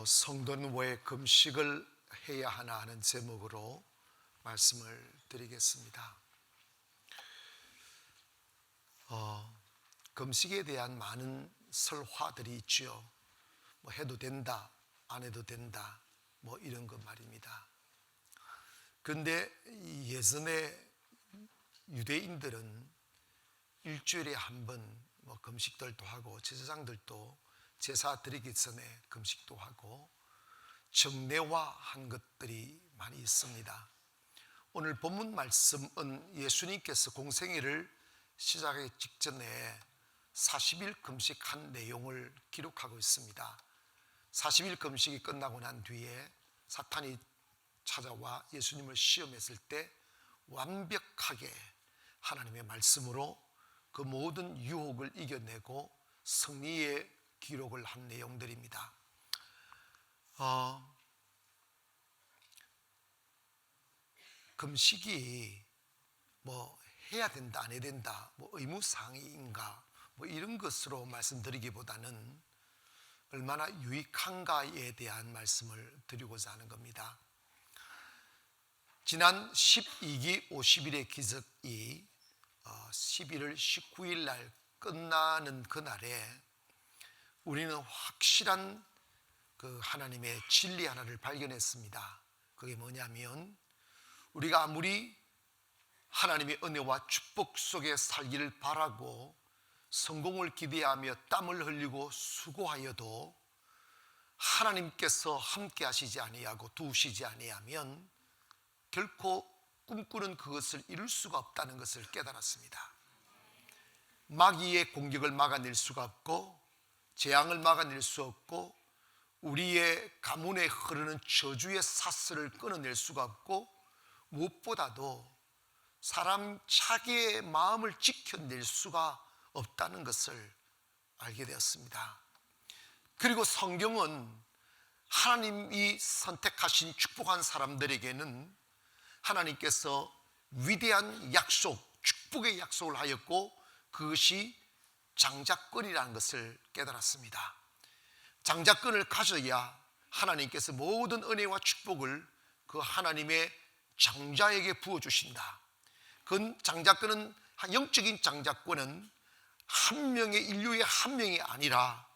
성도는 왜 금식을 해야 하나 하는 제목으로 말씀을 드리겠습니다. 금식에 대한 많은 설화들이 있죠. 뭐 해도 된다, 안 해도 된다, 뭐 이런 것 말입니다. 그런데 예전에 유대인들은 일주일에 한 번 뭐 금식들도 하고 제사장들도 제사 드리기 전에 금식도 하고 정례화한 것들이 많이 있습니다. 오늘 본문 말씀은 예수님께서 공생애를 시작하기 직전에 40일 금식한 내용을 기록하고 있습니다. 40일 금식이 끝나고 난 뒤에 사탄이 찾아와 예수님을 시험했을 때 완벽하게 하나님의 말씀으로 그 모든 유혹을 이겨내고 승리의 기록을 한 내용들입니다. 금식이 뭐 해야 된다 안 해야 된다 뭐 의무사항인가 뭐 이런 것으로 말씀드리기보다는 얼마나 유익한가에 대한 말씀을 드리고자 하는 겁니다. 지난 12기 50일의 기적이 11월 19일 날 끝나는 그날에 우리는 확실한 그 하나님의 진리 하나를 발견했습니다. 그게 뭐냐면 우리가 아무리 하나님의 은혜와 축복 속에 살기를 바라고 성공을 기대하며 땀을 흘리고 수고하여도 하나님께서 함께 하시지 아니하고 두시지 아니하면 결코 꿈꾸는 그것을 이룰 수가 없다는 것을 깨달았습니다. 마귀의 공격을 막아낼 수가 없고 재앙을 막아낼 수 없고 우리의 가문에 흐르는 저주의 사슬을 끊어낼 수가 없고 무엇보다도 사람 자기의 마음을 지켜낼 수가 없다는 것을 알게 되었습니다. 그리고 성경은 하나님이 선택하신 축복한 사람들에게는 하나님께서 위대한 약속, 축복의 약속을 하였고 그것이 장자권이라는 것을 깨달았습니다. 장자권을 가져야 하나님께서 모든 은혜와 축복을 그 하나님의 장자에게 부어주신다. 그 장자권은, 영적인 장자권은 한 명의 인류의 한 명이 아니라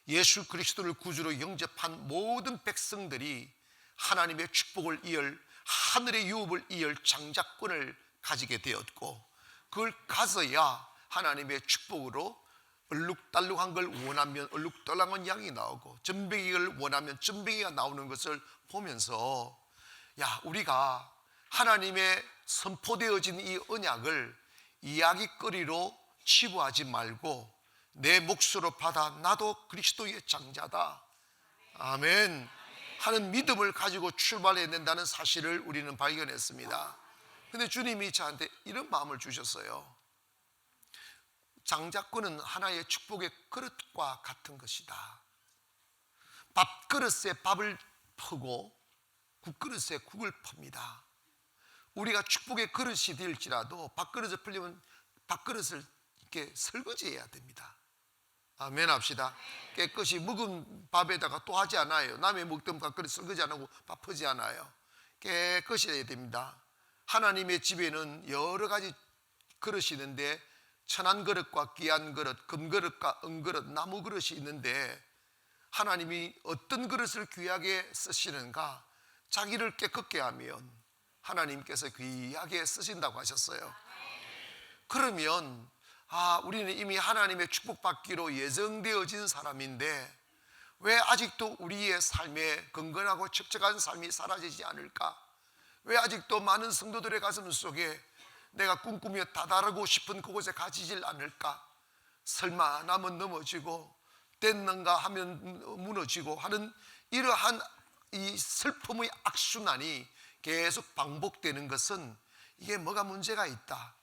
예수 그리스도를 구주로 영접한 모든 백성들이 하나님의 축복을 이을 하늘의 유업을 이을 장자권을 가지게 되었고 그걸 가져야 하나님의 축복으로 얼룩달룩한 걸 원하면 얼룩달룩한 양이 나오고 전뱅이를 원하면 전뱅이가 나오는 것을 보면서 우리가 하나님의 선포되어진 이 언약을 이야기거리로 치부하지 말고 내 몫으로 받아 나도 그리스도의 장자다 아멘 하는 믿음을 가지고 출발해야 된다는 사실을 우리는 발견했습니다. 그런데 주님이 저한테 이런 마음을 주셨어요. 장자권은 하나의 축복의 그릇과 같은 것이다. 밥그릇에 밥을 퍼고 국그릇에 국을 팝니다. 우리가 축복의 그릇이 될지라도 밥그릇을 풀려면 밥그릇을 이렇게 설거지해야 됩니다. 아멘 합시다. 깨끗이 묵은 밥에다가 또 하지 않아요. 남의 먹던 밥그릇 설거지 안 하고 밥 퍼지 않아요. 깨끗이 해야 됩니다. 하나님의 집에는 여러 가지 그릇이 있는데 천한 그릇과 귀한 그릇, 금그릇과 은그릇, 나무 그릇이 있는데 하나님이 어떤 그릇을 귀하게 쓰시는가? 자기를 깨끗게 하면 하나님께서 귀하게 쓰신다고 하셨어요. 그러면 우리는 이미 하나님의 축복받기로 예정되어진 사람인데 왜 아직도 우리의 삶에 건강하고 척척한 삶이 사라지지 않을까? 왜 아직도 많은 성도들의 가슴 속에 내가 꿈꾸며 다다르고 싶은 그곳에 가지질 않을까? 설마 나면 넘어지고 됐는가 하면 무너지고 하는 이러한 이 슬픔의 악순환이 계속 반복되는 것은 이게 뭐가 문제가 있다.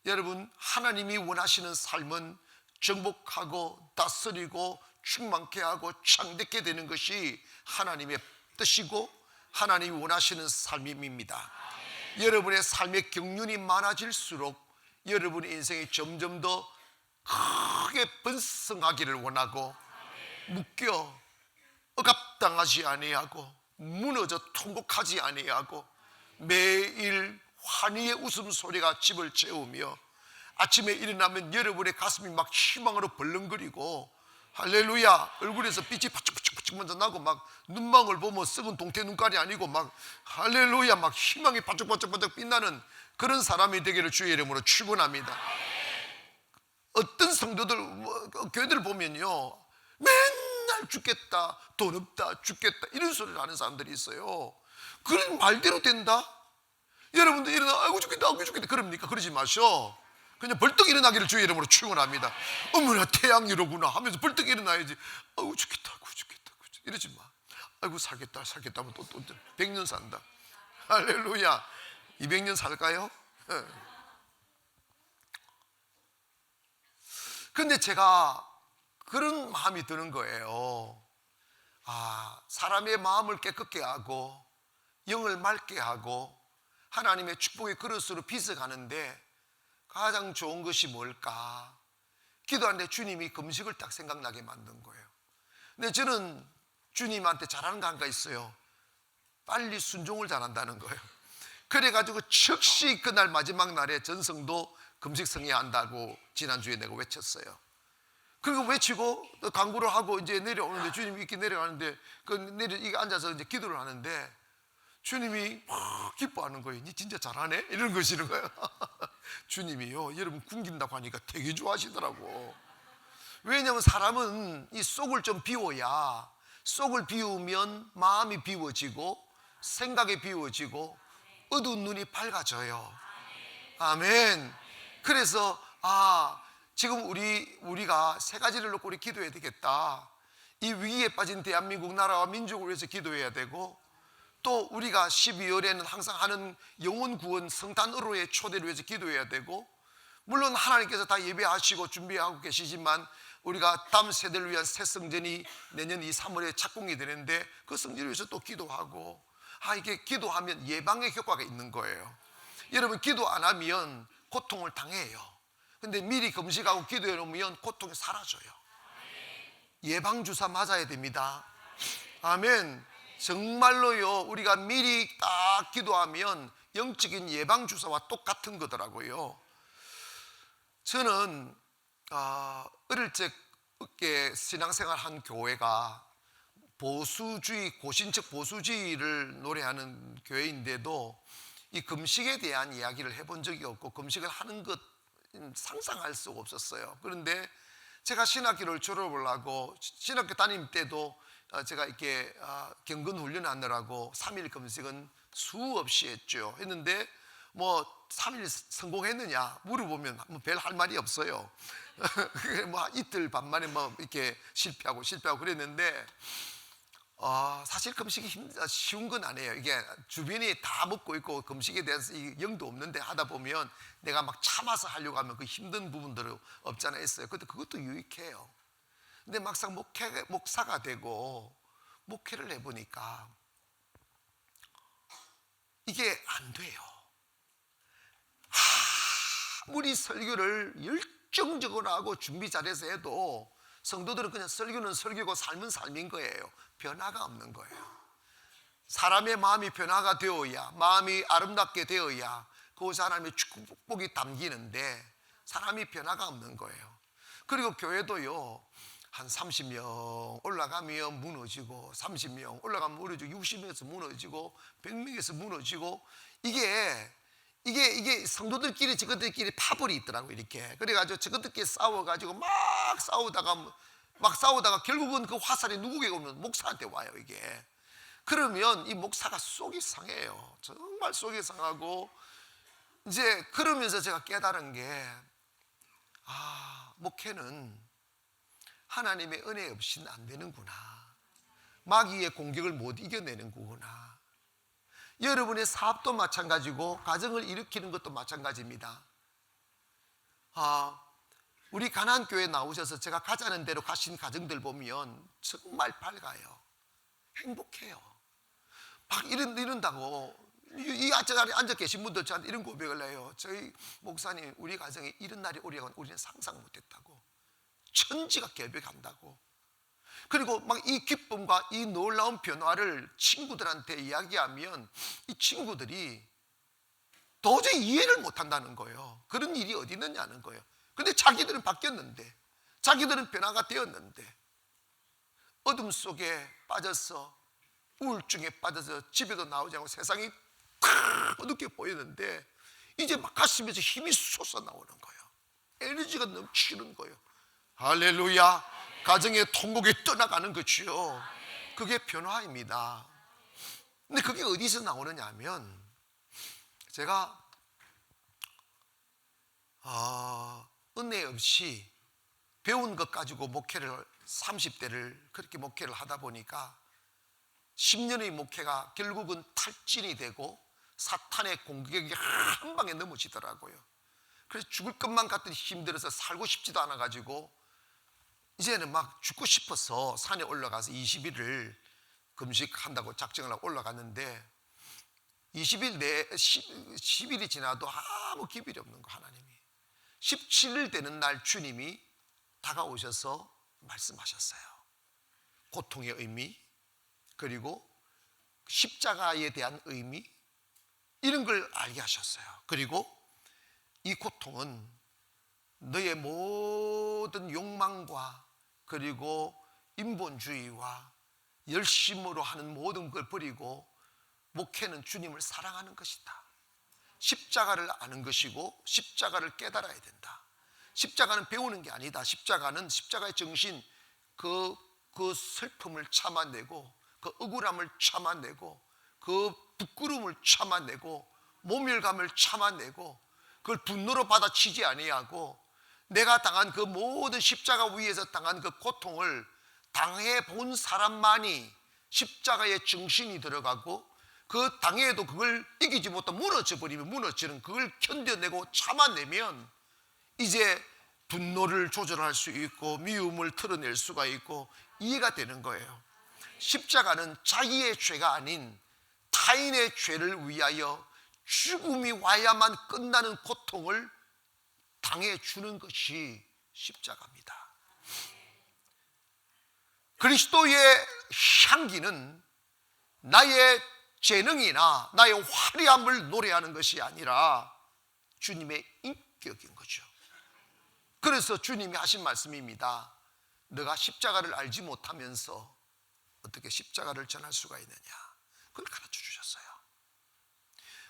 여러분, 하나님이 원하시는 삶은 정복하고 다스리고 충만케 하고 창대케 되는 것이 하나님의 뜻이고 하나님이 원하시는 삶입니다. 여러분의 삶의 경륜이 많아질수록 여러분의 인생이 점점 더 크게 번성하기를 원하고 묶여 억압 타락당하지 아니하고 무너져 통곡하지 아니하고 매일 환희의 웃음소리가 집을 채우며 아침에 일어나면 여러분의 가슴이 막 희망으로 벌렁거리고 할렐루야, 얼굴에서 빛이 바짝바짝 먼저 나고 막 눈망울 보면 썩은 동태 눈깔이 아니고 막 할렐루야, 막 희망이 바짝바짝 빛나는 그런 사람이 되기를 주의 이름으로 축원합니다. 어떤 성도들 교회들 보면요, 맨날 죽겠다, 돈 없다, 죽겠다 이런 소리를 하는 사람들이 있어요. 그런 말대로 된다? 여러분들 일어나 아이고 죽겠다, 아이고 죽겠다 그럽니까? 그러지 마셔. 그냥 벌떡 일어나기를 주의 이름으로 축원합니다. 어머나 태양이 이러구나 하면서 벌떡 일어나야지. 아이고 죽겠다, 아이고 죽겠다, 이러지 마. 아이고 살겠다 하면 또 100년 산다. 할렐루야. 200년 살까요? 근데 제가 그런 마음이 드는 거예요. 사람의 마음을 깨끗게 하고 영을 맑게 하고 하나님의 축복의 그릇으로 빚어가는데 가장 좋은 것이 뭘까? 기도하는데 주님이 금식을 딱 생각나게 만든 거예요. 근데 저는 주님한테 잘하는 거 한 가지 있어요. 빨리 순종을 잘한다는 거예요. 그래가지고 즉시 그날 마지막 날에 전성도 금식 성회한다고 지난주에 내가 외쳤어요. 그리고 외치고 강구를 하고 이제 내려오는데 주님이 이렇게 내려가는데 이게 앉아서 이제 기도를 하는데 주님이 막 기뻐하는 거예요. 니 진짜 잘하네? 이런 것이는 거예요. 주님이요, 여러분 굶긴다고 하니까 되게 좋아하시더라고. 왜냐하면 사람은 이 속을 좀 비워야, 속을 비우면 마음이 비워지고 생각이 비워지고 어두운 눈이 밝아져요. 아멘. 그래서 지금 우리가 세 가지를 놓고 우리 기도해야 되겠다. 이 위기에 빠진 대한민국 나라와 민족을 위해서 기도해야 되고, 또 우리가 12월에는 항상 하는 영혼 구원 성탄 의로의 초대를 위해서 기도해야 되고, 물론 하나님께서 다 예배하시고 준비하고 계시지만 우리가 다음 세대를 위한 새 성전이 내년 2, 3월에 착공이 되는데 그 성전을 위해서 또 기도하고, 이게 기도하면 예방의 효과가 있는 거예요. 여러분 기도 안 하면 고통을 당해요. 근데 미리 금식하고 기도해 놓으면 고통이 사라져요. 예방주사 맞아야 됩니다. 아멘. 정말로요, 우리가 미리 딱 기도하면 영적인 예방주사와 똑같은 거더라고요. 저는 어릴 적에 신앙생활 한 교회가 보수주의, 고신적 보수주의를 노래하는 교회인데도 이 금식에 대한 이야기를 해본 적이 없고 금식을 하는 것 상상할 수가 없었어요. 그런데 제가 신학교를 졸업을 하고 신학교 다닐 때도 제가 이렇게 경건 훈련하느라고 3일 금식은 수없이 했죠. 했는데 뭐 3일 성공했느냐 물어보면 뭐 별 할 말이 없어요. 뭐 이틀 반 만에 뭐 이렇게 실패하고 그랬는데 사실 금식이 쉬운 건 아니에요. 이게 주변이 다 먹고 있고 금식에 대해서 영도 없는데 하다 보면 내가 막 참아서 하려고 하면 그 힘든 부분들은 없잖아 있어요. 근데 그것도 유익해요. 근데 막상 목사가 되고 목회를 해보니까 이게 안 돼요. 아무리 설교를 열정적으로 하고 준비 잘해서 해도 성도들은 그냥 설교는 설교고 삶은 삶인 거예요. 변화가 없는 거예요. 사람의 마음이 변화가 되어야, 마음이 아름답게 되어야 그것이 하나님의 축복이 담기는데 사람이 변화가 없는 거예요. 그리고 교회도요, 한 30명 올라가면 무너지고 30명 올라가면 무너지고 60명에서 무너지고 100명에서 무너지고 이게 성도들끼리 저것들끼리 파벌이 있더라고요. 이렇게 그래가지고 저것들끼리 싸워가지고 막 싸우다가 결국은 그 화살이 누구에게 오면 목사한테 와요. 이게 그러면 이 목사가 속이 상해요. 정말 속이 상하고 이제 그러면서 제가 깨달은 게 목회는 하나님의 은혜 없이는 안 되는구나. 마귀의 공격을 못 이겨내는 거구나. 여러분의 사업도 마찬가지고 가정을 일으키는 것도 마찬가지입니다. 우리 가난교회 나오셔서 제가 가자는 대로 가신 가정들 보면 정말 밝아요. 행복해요. 막 이런다고 이 자리에 앉아 계신 분들 저한테 이런 고백을 해요. 저희 목사님 우리 가정에 이런 날이 오리라고 우리는 상상 못했다고. 천지가 결벽한다고. 그리고 막 이 기쁨과 이 놀라운 변화를 친구들한테 이야기하면 이 친구들이 도저히 이해를 못한다는 거예요. 그런 일이 어디 있느냐는 거예요. 근데 자기들은 바뀌었는데, 자기들은 변화가 되었는데, 어둠 속에 빠져서 우울증에 빠져서 집에도 나오지 않고 세상이 탁 어둡게 보이는데 이제 막 가슴에서 힘이 솟아나오는 거예요. 에너지가 넘치는 거예요. 할렐루야. 가정의 통곡이 떠나가는 거지요. 그게 변화입니다. 근데 그게 어디서 나오느냐 하면, 제가 은혜 없이 배운 것 가지고 목회를 30대를 그렇게 목회를 하다 보니까 10년의 목회가 결국은 탈진이 되고 사탄의 공격이 한 방에 넘어지더라고요. 그래서 죽을 것만 같더니 힘들어서 살고 싶지도 않아 가지고 이제는 막 죽고 싶어서 산에 올라가서 20일을 금식한다고 작정을 하고 올라갔는데 10일이 지나도 아무 기별이 없는 거. 하나님이 17일 되는 날 주님이 다가오셔서 말씀하셨어요. 고통의 의미, 그리고 십자가에 대한 의미, 이런 걸 알게 하셨어요. 그리고 이 고통은 너의 모든 욕망과 그리고 인본주의와 열심으로 하는 모든 걸 버리고 목회는 주님을 사랑하는 것이다. 십자가를 아는 것이고 십자가를 깨달아야 된다. 십자가는 배우는 게 아니다. 십자가는 십자가의 정신, 그 슬픔을 참아내고 그 억울함을 참아내고 그 부끄러움을 참아내고 모멸감을 참아내고 그걸 분노로 받아치지 아니하고 내가 당한 그 모든 십자가 위에서 당한 그 고통을 당해본 사람만이 십자가의 정신이 들어가고 그 당해도 그걸 이기지 못하고 무너져버리면 무너지는 그걸 견뎌내고 참아내면 이제 분노를 조절할 수 있고 미움을 털어낼 수가 있고 이해가 되는 거예요. 십자가는 자기의 죄가 아닌 타인의 죄를 위하여 죽음이 와야만 끝나는 고통을 당해주는 것이 십자가입니다. 그리스도의 향기는 나의 재능이나 나의 화려함을 노래하는 것이 아니라 주님의 인격인 거죠. 그래서 주님이 하신 말씀입니다. 너가 십자가를 알지 못하면서 어떻게 십자가를 전할 수가 있느냐, 그걸 가르쳐 주셨어요.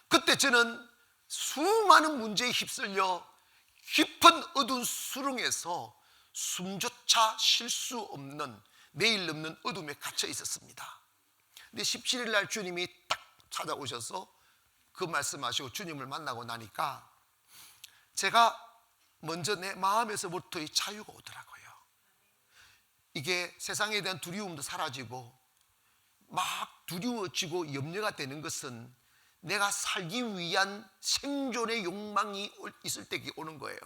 그때 저는 수많은 문제에 휩쓸려 깊은 어두운 수렁에서 숨조차 쉴 수 없는 내일 없는 어둠에 갇혀 있었습니다. 근데 17일 날 주님이 딱 찾아오셔서 그 말씀하시고 주님을 만나고 나니까 제가 먼저 내 마음에서부터의 자유가 오더라고요. 이게 세상에 대한 두려움도 사라지고 막 두려워지고 염려가 되는 것은 내가 살기 위한 생존의 욕망이 있을 때 오는 거예요.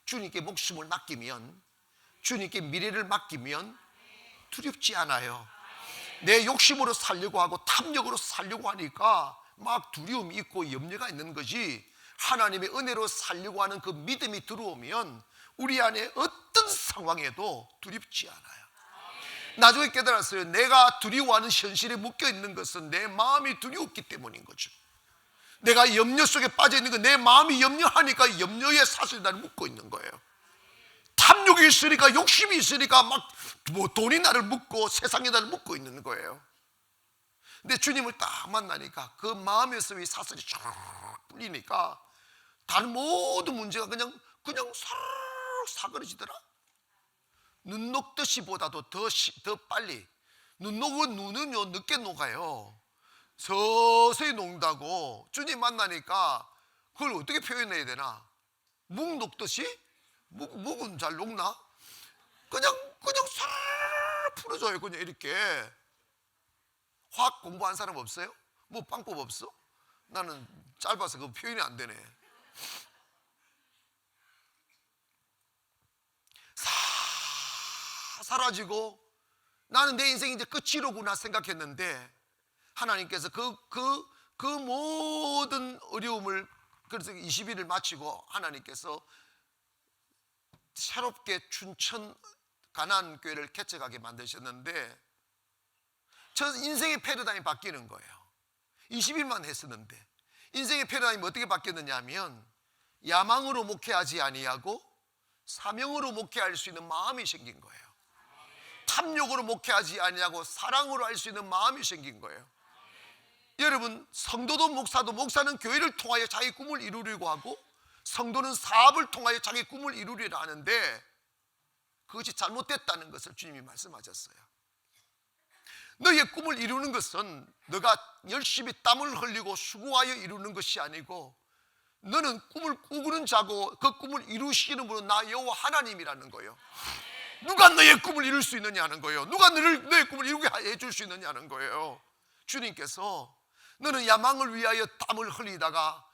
주님께 목숨을 맡기면, 주님께 미래를 맡기면 두렵지 않아요. 내 욕심으로 살려고 하고 탐욕으로 살려고 하니까 막 두려움이 있고 염려가 있는 거지, 하나님의 은혜로 살려고 하는 그 믿음이 들어오면 우리 안에 어떤 상황에도 두렵지 않아요. 나중에 깨달았어요. 내가 두려워하는 현실에 묶여 있는 것은 내 마음이 두려웠기 때문인 거죠. 내가 염려 속에 빠져 있는 건 내 마음이 염려하니까 염려에 사실 나를 묶고 있는 거예요. 탐욕이 있으니까, 욕심이 있으니까 막 돈이 나를 묶고 세상이 나를 묶고 있는 거예요. 근데 주님을 딱 만나니까 그 마음에서의 사슬이 쫙 풀리니까 다른 모든 문제가 그냥 사그러지더라. 눈 녹듯이 보다도 더 빨리. 눈은요 늦게 녹아요. 서서히 녹는다고. 주님 만나니까 그걸 어떻게 표현해야 되나? 묵 녹듯이? 묵은 잘 녹나? 그냥 싹 풀어줘요. 그냥 이렇게. 화학 공부한 사람 없어요? 뭐 방법 없어? 나는 짧아서 그 표현이 안 되네. 싹 사라지고 나는 내 인생이 이제 끝이로구나 생각했는데 하나님께서 그 모든 어려움을, 그래서 20일을 마치고 하나님께서 새롭게 춘천 가나안 교회를 개척하게 만드셨는데 저 인생의 패러다임이 바뀌는 거예요. 20일만 했었는데 인생의 패러다임이 어떻게 바뀌었느냐 하면 야망으로 목회하지 아니하고 사명으로 목회할 수 있는 마음이 생긴 거예요. 탐욕으로 목회하지 아니하고 사랑으로 할 수 있는 마음이 생긴 거예요. 여러분, 성도도 목사도, 목사는 교회를 통하여 자기 꿈을 이루려고 하고 성도는 사업을 통하여 자기 꿈을 이루리라 하는데 그것이 잘못됐다는 것을 주님이 말씀하셨어요. 너의 꿈을 이루는 것은 너가 열심히 땀을 흘리고 수고하여 이루는 것이 아니고 너는 꿈을 꾸는 자고 그 꿈을 이루시는 분은 나 여호와 하나님이라는 거예요. 누가 너의 꿈을 이룰 수 있느냐는 거예요. 누가 너의 꿈을 이루게 해줄 수 있느냐는 거예요. 주님께서 너는 야망을 위하여 땀을 흘리다가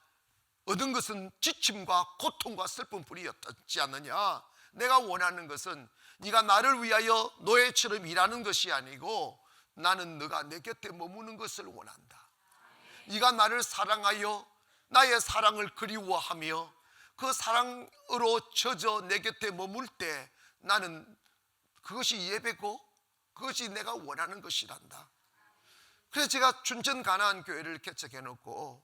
얻은 것은 지침과 고통과 슬픔뿐이었지 않느냐. 내가 원하는 것은 네가 나를 위하여 노예처럼 일하는 것이 아니고 나는 너가 내 곁에 머무는 것을 원한다. 네가 나를 사랑하여 나의 사랑을 그리워하며 그 사랑으로 젖어 내 곁에 머물 때 나는 그것이 예배고 그것이 내가 원하는 것이란다. 그래서 제가 춘천 가나안 교회를 개척해 놓고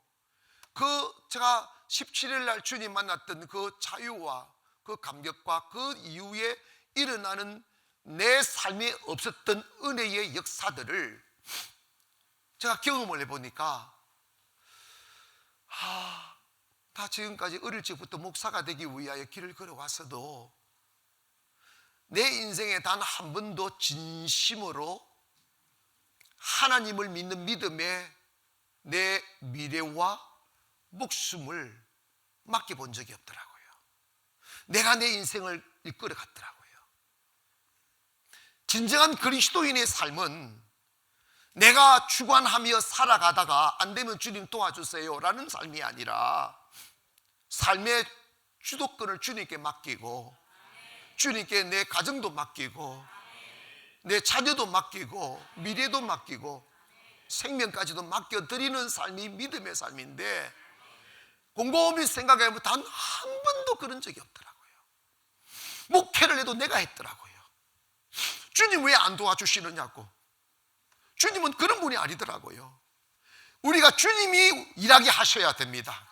제가 17일 날 주님 만났던 그 자유와 그 감격과 그 이후에 일어나는 내 삶에 없었던 은혜의 역사들을 제가 경험을 해보니까 다 지금까지 어릴 적부터 목사가 되기 위하여 길을 걸어왔어도 내 인생에 단 한 번도 진심으로 하나님을 믿는 믿음에 내 미래와 목숨을 맡겨본 적이 없더라고요. 내가 내 인생을 이끌어 갔더라고요. 진정한 그리스도인의 삶은 내가 주관하며 살아가다가 안 되면 주님 도와주세요 라는 삶이 아니라 삶의 주도권을 주님께 맡기고 주님께 내 가정도 맡기고 내 자녀도 맡기고 미래도 맡기고 생명까지도 맡겨드리는 삶이 믿음의 삶인데 곰곰이 생각해보면 단 한 번도 그런 적이 없더라고요. 목회를 해도 내가 했더라고요. 주님 왜 안 도와주시느냐고. 주님은 그런 분이 아니더라고요. 우리가 주님이 일하게 하셔야 됩니다.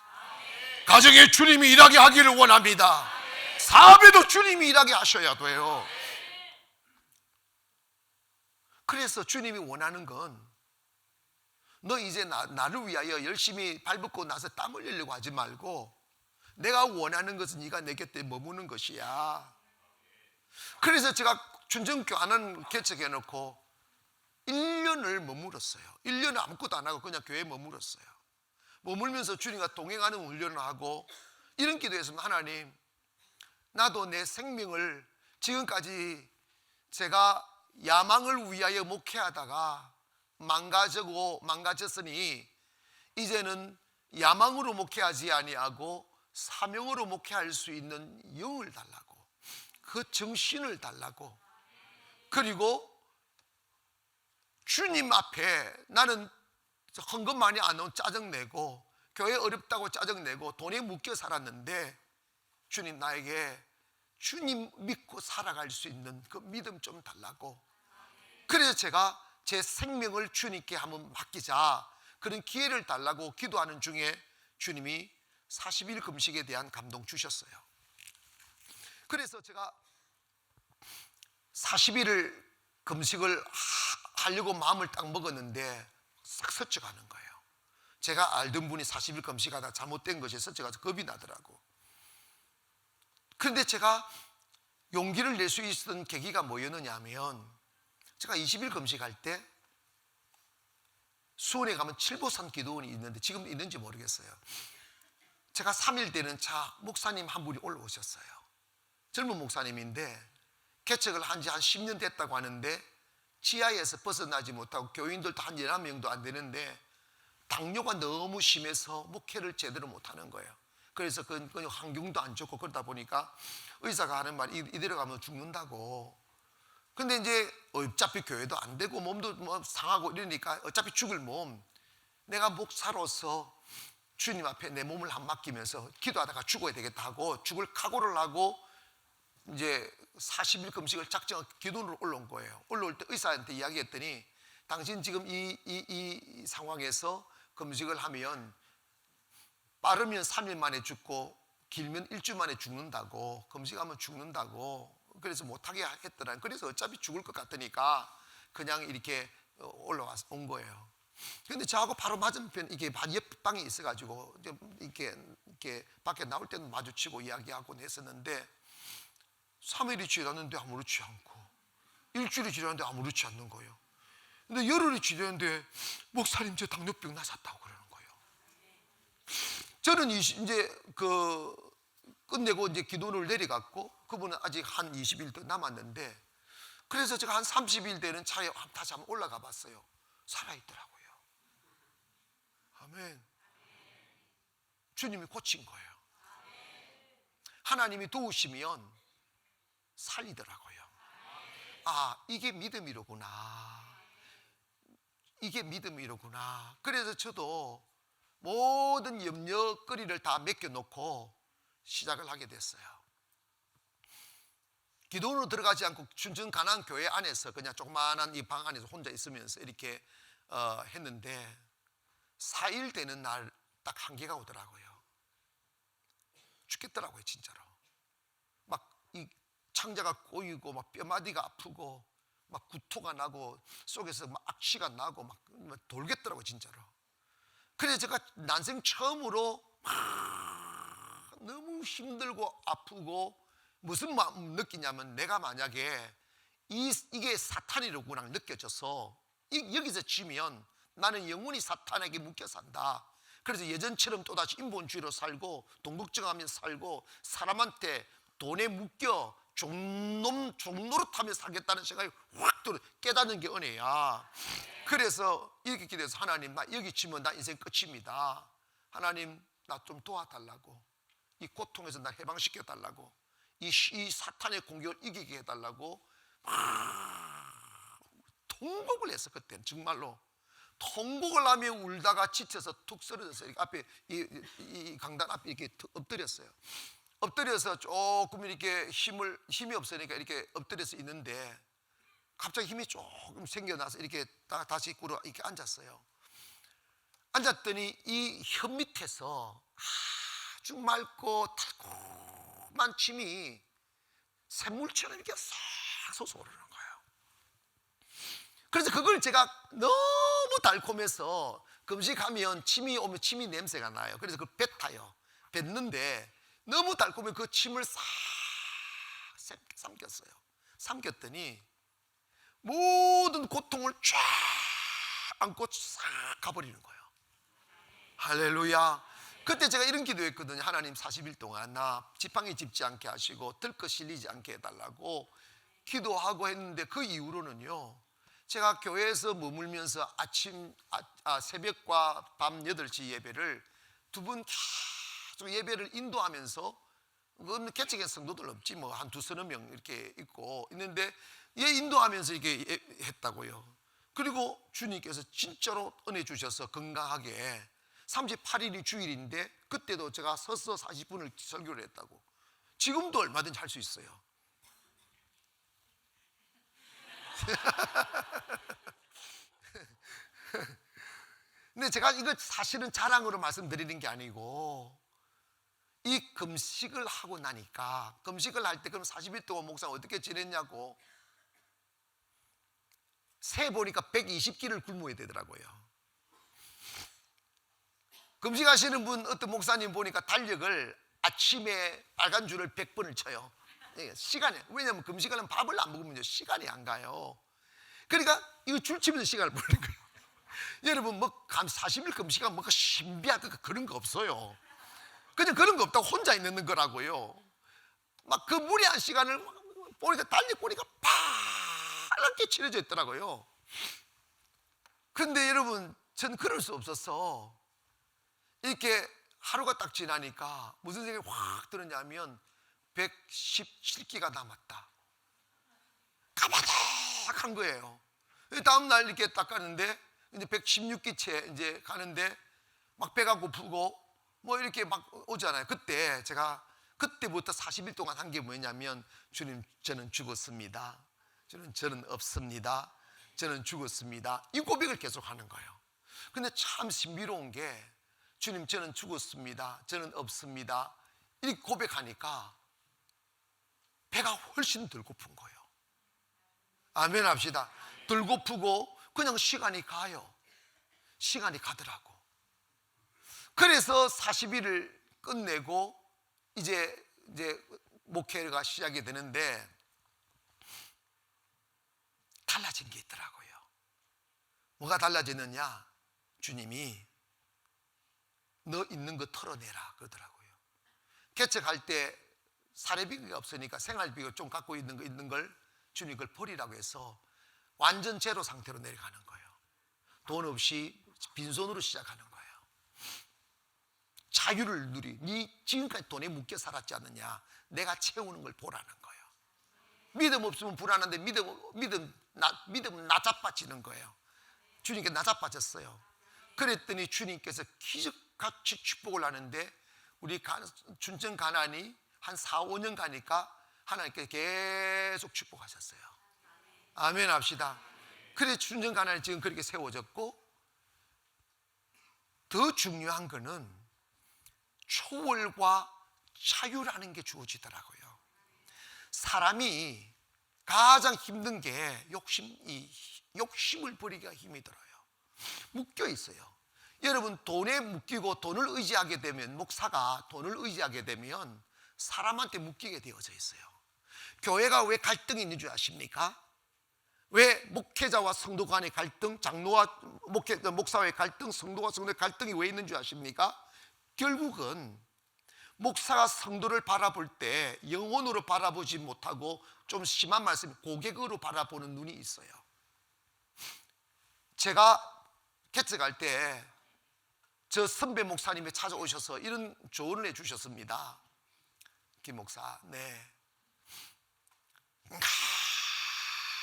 가정에 주님이 일하게 하기를 원합니다. 사업에도 주님이 일하게 하셔야 돼요. 그래서 주님이 원하는 건 너 이제 나를 위하여 열심히 발벗고 나서 땀 흘리려고 하지 말고 내가 원하는 것은 네가 내 곁에 머무는 것이야. 그래서 제가 춘천 교환을 개척해 놓고 1년을 머물었어요. 1년을 아무것도 안 하고 그냥 교회에 머물었어요. 머물면서 주님과 동행하는 훈련을 하고 이런 기도했습니다. 하나님, 나도 내 생명을 지금까지 제가 야망을 위하여 목회하다가 망가졌으니 이제는 야망으로 목회하지 아니하고 사명으로 목회할 수 있는 영을 달라고, 그 정신을 달라고, 그리고 주님 앞에 나는 헌금 많이 안 오면 짜증내고 교회 어렵다고 짜증내고 돈에 묶여 살았는데 주님 나에게 주님 믿고 살아갈 수 있는 그 믿음 좀 달라고. 그래서 제가 제 생명을 주님께 한번 맡기자 그런 기회를 달라고 기도하는 중에 주님이 40일 금식에 대한 감동 주셨어요. 그래서 제가 40일을 금식을 하려고 마음을 딱 먹었는데 싹 서쳐가는 거예요. 제가 알던 분이 40일 금식하다 잘못된 것이 서쳐가서 겁이 나더라고. 그런데 제가 용기를 낼 수 있었던 계기가 뭐였느냐 하면 제가 20일 금식할 때 수원에 가면 칠보산 기도원이 있는데 지금 있는지 모르겠어요. 제가 3일 되는 차 목사님 한 분이 올라오셨어요. 젊은 목사님인데 개척을 한 지 한 10년 됐다고 하는데 지하에서 벗어나지 못하고 교인들도 한 11명도 안 되는데 당뇨가 너무 심해서 목회를 제대로 못하는 거예요. 그래서 그 환경도 안 좋고 그러다 보니까 의사가 하는 말이 이대로 가면 죽는다고. 근데 이제 어차피 교회도 안 되고 몸도 뭐 상하고 이러니까 어차피 죽을 몸, 내가 목사로서 주님 앞에 내 몸을 한 맡기면서 기도하다가 죽어야 되겠다 하고 죽을 각오를 하고 이제 40일 금식을 작정 기도로 올라온 거예요. 올라올 때 의사한테 이야기했더니 당신 지금 이 상황에서 금식을 하면 빠르면 3일 만에 죽고 길면 일주일 만에 죽는다고, 금식하면 죽는다고, 그래서 못하게 했더라. 그래서 어차피 죽을 것 같으니까 그냥 이렇게 올라와서 온 거예요. 근데 저하고 바로 맞은편 이게 옆방에 있어가지고 이렇게 밖에 나올 때는 마주치고 이야기하고 했었는데 3일이 지났는데 아무렇지 않고 일주일이 지났는데 아무렇지 않는 거예요. 근데 열흘이 지났는데 목사님 저 당뇨병 나셨다고 그러는 거예요. 저는 이제 끝내고 이제 기도를 내려갔고 그분은 아직 한 20일 더 남았는데 그래서 제가 한 30일 되는 차에 다시 한번 올라가 봤어요. 살아있더라고요. 아멘. 주님이 고친 거예요. 하나님이 도우시면 살리더라고요. 아, 이게 믿음이로구나. 이게 믿음이로구나. 그래서 저도 모든 염려거리를 다 맡겨놓고 시작을 하게 됐어요. 기도로 들어가지 않고 춘천 가난 교회 안에서 그냥 조그마한 이 방 안에서 혼자 있으면서 이렇게 했는데 4일 되는 날 딱 한계가 오더라고요. 죽겠더라고요, 진짜로. 막 이 창자가 꼬이고 막 뼈마디가 아프고 막 구토가 나고 속에서 막 악취가 나고 막 돌겠더라고요, 진짜로. 그래서 제가 난생 처음으로 막 너무 힘들고 아프고 무슨 마음 느끼냐면 내가 만약에 이게 사탄이로구나 느껴져서 여기서 지면 나는 영원히 사탄에게 묶여 산다. 그래서 예전처럼 또다시 인본주의로 살고 돈 걱정하면서 살고 사람한테 돈에 묶여 종노릇하며 살겠다는 생각이 확 들어. 깨닫는 게 은혜야. 그래서 이렇게 기도해서 하나님 나 여기 지면 나 인생 끝입니다. 하나님 나 좀 도와달라고, 이 고통에서 나 해방시켜 달라고, 이 사탄의 공격을 이기게 해달라고 통곡을 했어. 그때는 정말로 통곡을 하며 울다가 지쳐서 툭 쓰러져서 이렇게 앞에 이 강단 앞에 이렇게 엎드렸어요. 엎드려서 조금 이렇게 힘이 없으니까 이렇게 엎드려서 있는데 갑자기 힘이 조금 생겨나서 이렇게 다시 꿇어 이렇게 앉았어요. 앉았더니 이 혀 밑에서 아주 맑고 달콤한 침이 샘물처럼 이렇게 싹 솟아오르는 거예요. 그래서 그걸 제가 너무 달콤해서 금식하면 침이 오면 침이 냄새가 나요. 그래서 그걸 뱉어요. 뱉는데 너무 달콤해 그 침을 싹 삼켰어요. 삼켰더니 모든 고통을 쫙 안고 싹 가버리는 거예요. 할렐루야. 그때 제가 이런 기도했거든요. 하나님 40일 동안 나 지팡이 짚지 않게 하시고 들것 실리지 않게 해달라고 기도하고 했는데 그 이후로는요 제가 교회에서 머물면서 새벽과 밤 8시 예배를 두 분 계속 예배를 인도하면서 그건 개척의 성도들 없지 뭐 한 두서너 명 이렇게 있는데 인도하면서 이렇게 했다고요. 그리고 주님께서 진짜로 은혜 주셔서 건강하게 38일이 주일인데 그때도 제가 서서 40분을 설교를 했다고. 지금도 얼마든지 할 수 있어요. 근데 제가 이거 사실은 자랑으로 말씀드리는 게 아니고 이 금식을 하고 나니까 금식을 할 때 그럼 40일 동안 목사 어떻게 지냈냐고 세 보니까 120끼를 굶어야 되더라고요. 금식하시는 분 어떤 목사님 보니까 달력을 아침에 빨간 줄을 100번을 쳐요. 시간에. 왜냐하면 금식하려면 밥을 안 먹으면 시간이 안 가요. 그러니까 이거 줄 치면서 시간을 보는 거예요. 여러분 뭐 40일 금식하면 뭔가 신비하다 그런 거 없어요. 그냥 그런 거 없다고 혼자 있는 거라고요. 막 그 무리한 시간을 보니까 달력 보니까 파랗게 칠해져 있더라고요. 그런데 여러분 전 그럴 수 없어서 이렇게 하루가 딱 지나니까 무슨 생각이 확 들었냐면 117끼가 남았다. 까마득한 거예요. 다음날 이렇게 딱 가는데 이제 116끼째 이제 가는데 막 배가 고프고 뭐 이렇게 막 오잖아요. 그때 제가 그때부터 40일 동안 한 게 뭐냐면, 주님 저는 죽었습니다, 저는 없습니다, 저는 죽었습니다, 이 고백을 계속 하는 거예요. 근데 참 신비로운 게, 주님 저는 죽었습니다, 저는 없습니다, 이 고백하니까 배가 훨씬 덜 고픈 거예요. 아멘 합시다. 덜 고프고 그냥 시간이 가요. 시간이 가더라고. 그래서 40일을 끝내고 이제 목회가 시작이 되는데, 달라진 게 있더라고요. 뭐가 달라졌느냐? 주님이 너 있는 거 털어내라 그러더라고요. 개척할 때 사례비가 없으니까 생활비가 좀 갖고 있는 걸 주님 그걸 버리라고 해서 완전 제로 상태로 내려가는 거예요. 돈 없이 빈손으로 시작하는 거예요. 자유를 네 지금까지 돈에 묶여 살았지 않느냐, 내가 채우는 걸 보라는 거예요. 믿음 없으면 불안한데 믿음은 나자빠지는 거예요. 주님께 나자빠졌어요. 그랬더니 주님께서 기적같이 축복을 하는데, 우리 춘천 가나안이 한 4, 5년 가니까 하나님께서 계속 축복하셨어요. 아멘 합시다. 그래서 춘천 가나안이 지금 그렇게 세워졌고, 더 중요한 거는 초월과 자유라는 게 주어지더라고요. 사람이 가장 힘든 게 욕심을 버리기가 힘이 들어요. 묶여 있어요. 여러분, 돈에 묶이고 돈을 의지하게 되면, 목사가 돈을 의지하게 되면 사람한테 묶이게 되어져 있어요. 교회가 왜 갈등이 있는 줄 아십니까? 왜 목회자와 성도 간의 갈등, 장로와 목사와의 갈등, 성도와 성도의 갈등이 왜 있는 줄 아십니까? 결국은 목사가 성도를 바라볼 때 영혼으로 바라보지 못하고, 좀 심한 말씀, 고객으로 바라보는 눈이 있어요. 제가 개척할 때 저 선배 목사님이 찾아오셔서 이런 조언을 해주셨습니다. 김 목사, 네,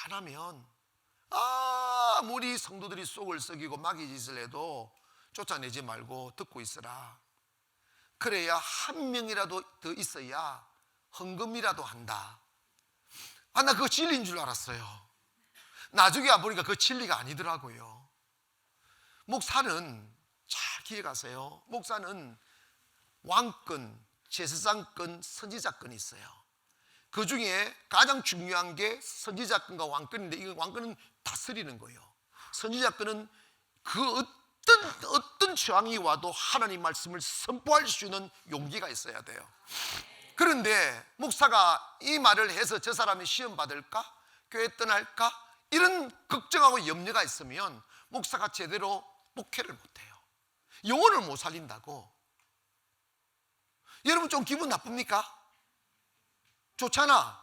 가라면 아무리 성도들이 속을 썩이고 마귀짓을 해도 쫓아내지 말고 듣고 있으라. 그래야 한 명이라도 더 있어야 헌금이라도 한다. 나 그거 진리인 줄 알았어요. 나중에 와보니까 그 진리가 아니더라고요. 목사는 잘 기억하세요. 목사는 왕권, 제사장권, 선지자권이 있어요. 그 중에 가장 중요한 게 선지자권과 왕권인데, 이 왕권은 다스리는 거예요. 선지자권은 그 어떤 저항이 와도 하나님 말씀을 선포할 수 있는 용기가 있어야 돼요. 그런데 목사가 이 말을 해서 저 사람이 시험 받을까? 교회 떠날까? 이런 걱정하고 염려가 있으면 목사가 제대로 목회를 못해요. 영혼을 못 살린다고. 여러분, 좀 기분 나쁩니까? 좋잖아.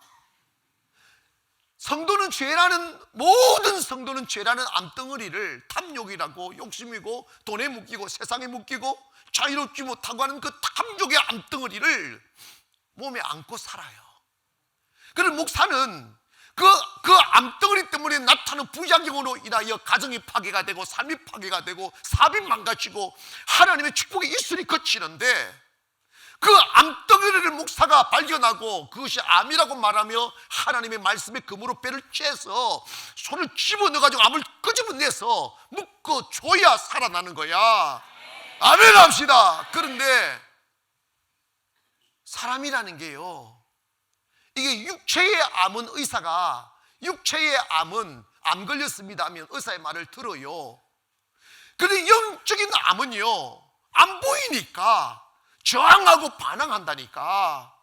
성도는 모든 성도는 죄라는 암덩어리를, 탐욕이라고, 욕심이고, 돈에 묶이고, 세상에 묶이고, 자유롭지 못하고 하는 그 탐욕의 암덩어리를 몸에 안고 살아요. 그럼 목사는 그 암덩어리 때문에 나타나는 부작용으로 인하여 가정이 파괴가 되고, 삶이 파괴가 되고, 사업이 망가지고, 하나님의 축복이 있으니 거치는데, 그 암덩어리를 목사가 발견하고 그것이 암이라고 말하며 하나님의 말씀에 금으로 배를 쬐서 손을 집어넣어가지고 암을 끄집어내서 묶어줘야 살아나는 거야. 아멘 합시다. 그런데 사람이라는 게요, 이게 육체의 암은 육체의 암은 암 걸렸습니다 하면 의사의 말을 들어요. 그런데 영적인 암은요, 안 보이니까 저항하고 반항한다니까.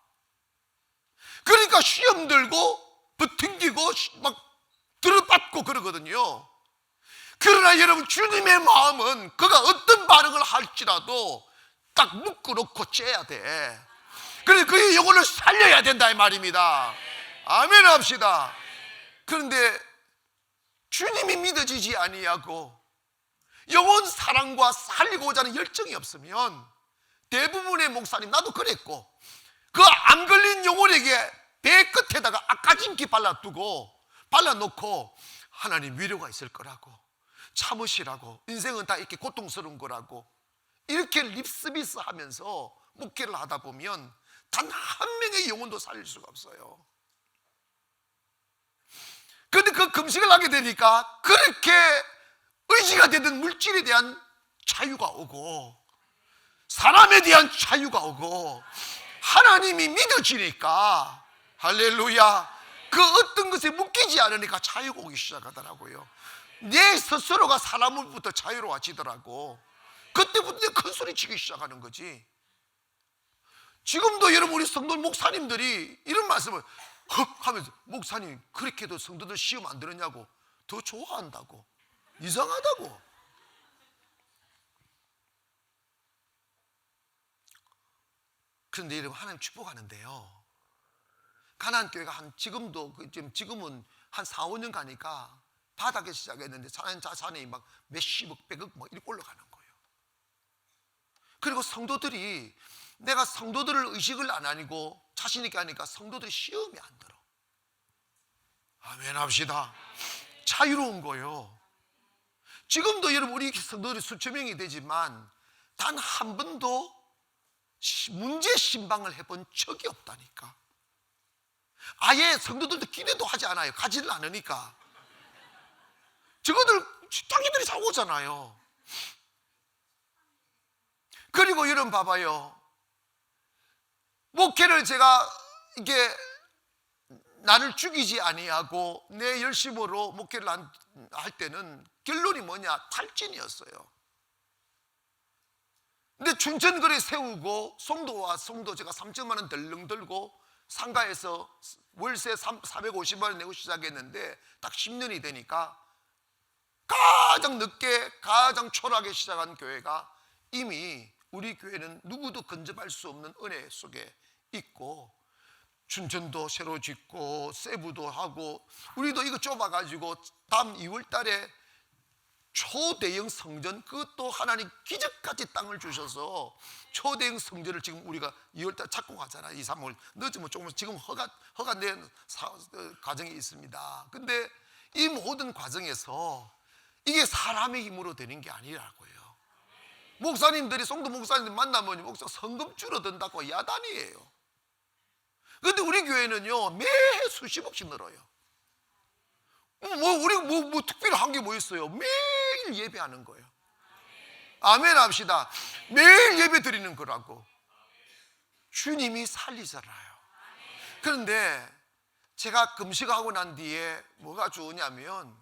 그러니까 시험 들고 버팅기고 막 들어받고 그러거든요. 그러나 여러분, 주님의 마음은 그가 어떤 반응을 할지라도 딱 묶어놓고 째야 돼. 그래서 그의 영혼을 살려야 된다 이 말입니다. 아멘 합시다. 그런데 주님이 믿어지지 아니하고 영혼 사랑과 살리고자 하는 열정이 없으면, 대부분의 목사님, 나도 그랬고, 그 암 걸린 영혼에게 배 끝에다가 아까짐기 발라놓고 하나님 위로가 있을 거라고, 참으시라고, 인생은 다 이렇게 고통스러운 거라고, 이렇게 립서비스 하면서 목회를 하다 보면 단 한 명의 영혼도 살릴 수가 없어요. 그런데 그 금식을 하게 되니까 그렇게 의지가 되던 물질에 대한 자유가 오고 사람에 대한 자유가 오고 하나님이 믿어지니까, 할렐루야, 그 어떤 것에 묶이지 않으니까 자유가 오기 시작하더라고요. 내 스스로가 사람으로부터 자유로워지더라고. 그때부터 큰 소리 치기 시작하는 거지. 지금도 여러분 우리 성도 목사님들이 이런 말씀을 헉 하면서, 목사님 그렇게도 성도들 시험 안 들었냐고, 더 좋아한다고, 이상하다고. 그런데 여러분, 하나님 축복하는데요, 가나안 교회가 지금은 한 4, 5년 가니까 바닥에 시작했는데 자산이 막 몇십억, 백억 막 이렇게 올라가는 거예요. 그리고 성도들이, 내가 성도들을 의식을 안 하고 자신 있게 하니까 성도들이 시험이 안 들어. 아멘 합시다. 자유로운 거예요. 지금도 여러분 우리 성도들이 수천 명이 되지만 단 한 번도 문제 신방을 해본 적이 없다니까. 아예 성도들도 기대도 하지 않아요. 가지를 않으니까. 저거들 자기들이 사고 오잖아요. 그리고 여러분 봐봐요. 목회를 제가 이게 나를 죽이지 아니하고 내 열심으로 목회를 할 때는 결론이 뭐냐? 탈진이었어요. 근데 춘천거리 세우고 송도와 송도 제가 3천만 원 덜렁 들고 상가에서 월세 450만 원 내고 시작했는데 딱 10년이 되니까 가장 늦게 가장 초라하게 시작한 교회가 이미 우리 교회는 누구도 근접할 수 없는 은혜 속에 있고, 춘천도 새로 짓고 세부도 하고, 우리도 이거 좁아가지고 다음 2월 달에 초대형 성전, 그것도 하나님 기적같이 땅을 주셔서 초대형 성전을 지금 우리가 2월 달 찾고 가잖아요. 2, 3월 늦으면 조금, 지금 허가된 과정이 있습니다. 근데 이 모든 과정에서 이게 사람의 힘으로 되는 게 아니라고요. 목사님들이, 송도 목사님들 만나면 목사 성금 줄어든다고 야단이에요. 근데 우리 교회는요 매해 수십억씩 늘어요. 우리 특별히 한 게 뭐 있어요? 매일 예배하는 거예요. 아멘 합시다. 매일 예배 드리는 거라고. 주님이 살리잖아요. 그런데 제가 금식하고 난 뒤에 뭐가 좋으냐면,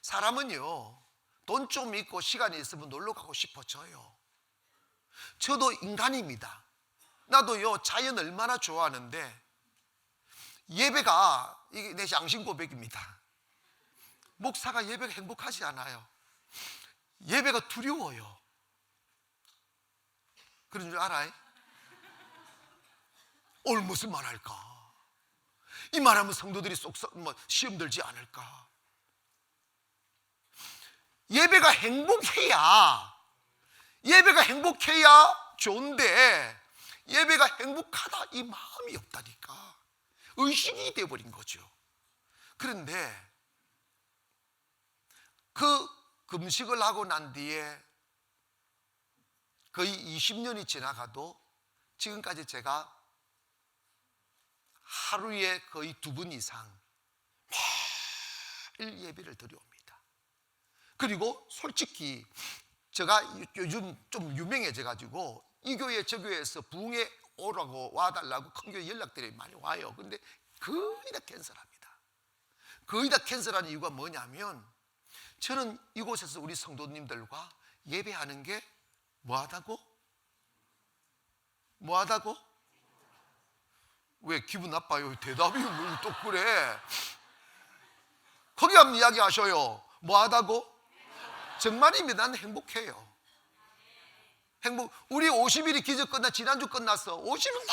사람은요 돈 좀 있고 시간이 있으면 놀러 가고 싶어져요. 저도 인간입니다. 나도요 자연 얼마나 좋아하는데, 예배가, 이게 내 양심 고백입니다. 목사가 예배가 행복하지 않아요. 예배가 두려워요. 그런 줄 알아요? 오늘 무슨 말 할까? 이 말하면 성도들이 시험 들지 않을까? 예배가 행복해야 좋은데, 예배가 행복하다 이 마음이 없다니까. 의식이 되어버린 거죠. 그런데 그 금식을 하고 난 뒤에 거의 20년이 지나가도 지금까지 제가 하루에 거의 2번 이상 매일 예배를 드려옵니다. 그리고 솔직히 제가 요즘 좀 유명해져 가지고 이 교회 저 교회에서 부흥에 오라고 와달라고 큰 교회 연락들이 많이 와요. 근데 거의 다 캔슬합니다. 거의 다 캔슬하는 이유가 뭐냐면, 저는 이곳에서 우리 성도님들과 예배하는 게 뭐하다고? 왜 기분 나빠요? 대답이 뭘 또 그래? 거기 한번 이야기하셔요. 뭐하다고? 정말입니다. 난 행복해요. 우리 50일이 기적 지난주 끝났어. 50일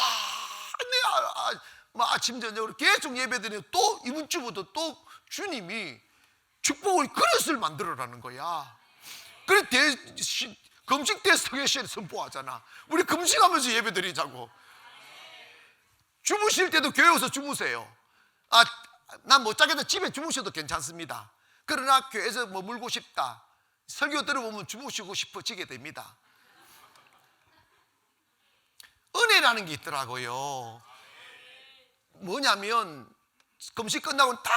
아침 저녁으로 계속 예배드리는, 또 이번 주부터 또 주님이 축복의 그릇을 만들어라는 거야. 그래 금식 때 성회시에 선포하잖아. 우리 금식하면서 예배드리자고. 주무실 때도 교회 와서 주무세요. 난 못 자겠다, 집에 주무셔도 괜찮습니다. 그러나 교회에서 머물고 싶다, 설교 들어보면 주무시고 싶어지게 됩니다. 은혜라는 게 있더라고요. 뭐냐면 금식 끝나고 다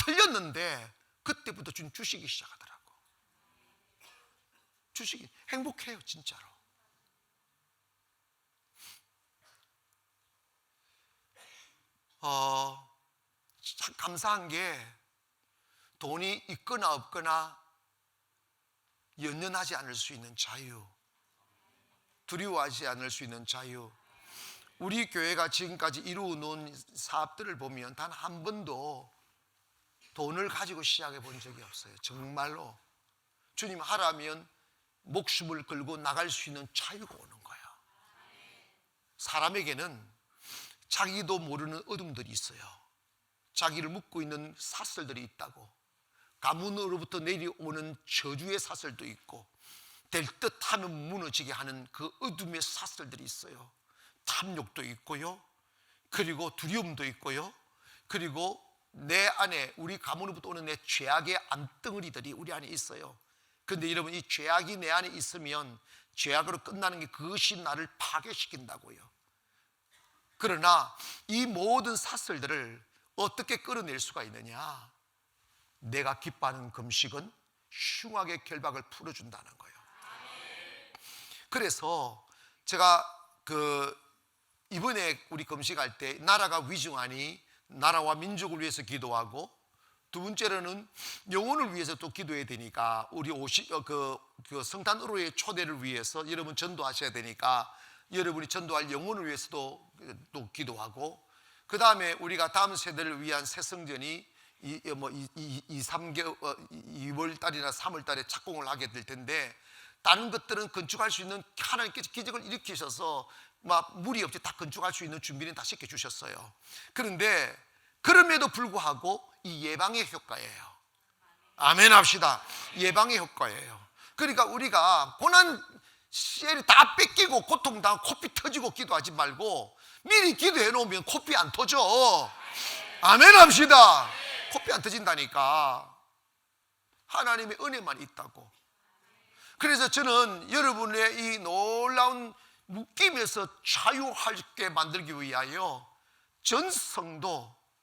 틀렸는데 그때부터 준 주식이 시작하더라고. 주식이 행복해요, 진짜로. 참 감사한 게 돈이 있거나 없거나 연연하지 않을 수 있는 자유, 두려워하지 않을 수 있는 자유. 우리 교회가 지금까지 이루어 놓은 사업들을 보면 단 한 번도 돈을 가지고 시작해 본 적이 없어요. 정말로 주님 하라면 목숨을 걸고 나갈 수 있는 자유가 오는 거예요. 사람에게는 자기도 모르는 어둠들이 있어요. 자기를 묶고 있는 사슬들이 있다고. 가문으로부터 내려오는 저주의 사슬도 있고, 될 듯하면 무너지게 하는 그 어둠의 사슬들이 있어요. 탐욕도 있고요, 그리고 두려움도 있고요, 그리고 내 안에, 우리 가문으로부터 오는 내 죄악의 암덩어리들이 우리 안에 있어요. 그런데 여러분, 이 죄악이 내 안에 있으면 죄악으로 끝나는 게 그것이 나를 파괴시킨다고요. 그러나 이 모든 사슬들을 어떻게 끌어낼 수가 있느냐? 내가 기뻐하는 금식은 흉악의 결박을 풀어준다는 거예요. 그래서 제가 이번에 우리 금식할 때 나라가 위중하니 나라와 민족을 위해서 기도하고, 두 번째로는 영혼을 위해서 또 기도해야 되니까 우리 성탄 의로의 초대를 위해서 여러분 전도하셔야 되니까 여러분이 전도할 영혼을 위해서도 또 기도하고, 그 다음에 우리가 다음 세대를 위한 새 성전이 2월 달이나 3월 달에 착공을 하게 될 텐데, 다른 것들은 건축할 수 있는, 하나님께서 기적을 일으키셔서 막 무리 없이 다 건축할 수 있는 준비는 다 시켜주셨어요. 그런데 그럼에도 불구하고 이 예방의 효과예요. 아멘 합시다. 예방의 효과예요. 그러니까 우리가 고난 시엘이 다 뺏기고 고통당하고 코피 터지고 기도하지 말고 미리 기도해 놓으면 코피 안 터져. 아멘 합시다. 코피 안 터진다니까. 하나님의 은혜만 있다고. 그래서 저는 여러분의 이 놀라운 묶임에서 자유하게 만들기 위하여 전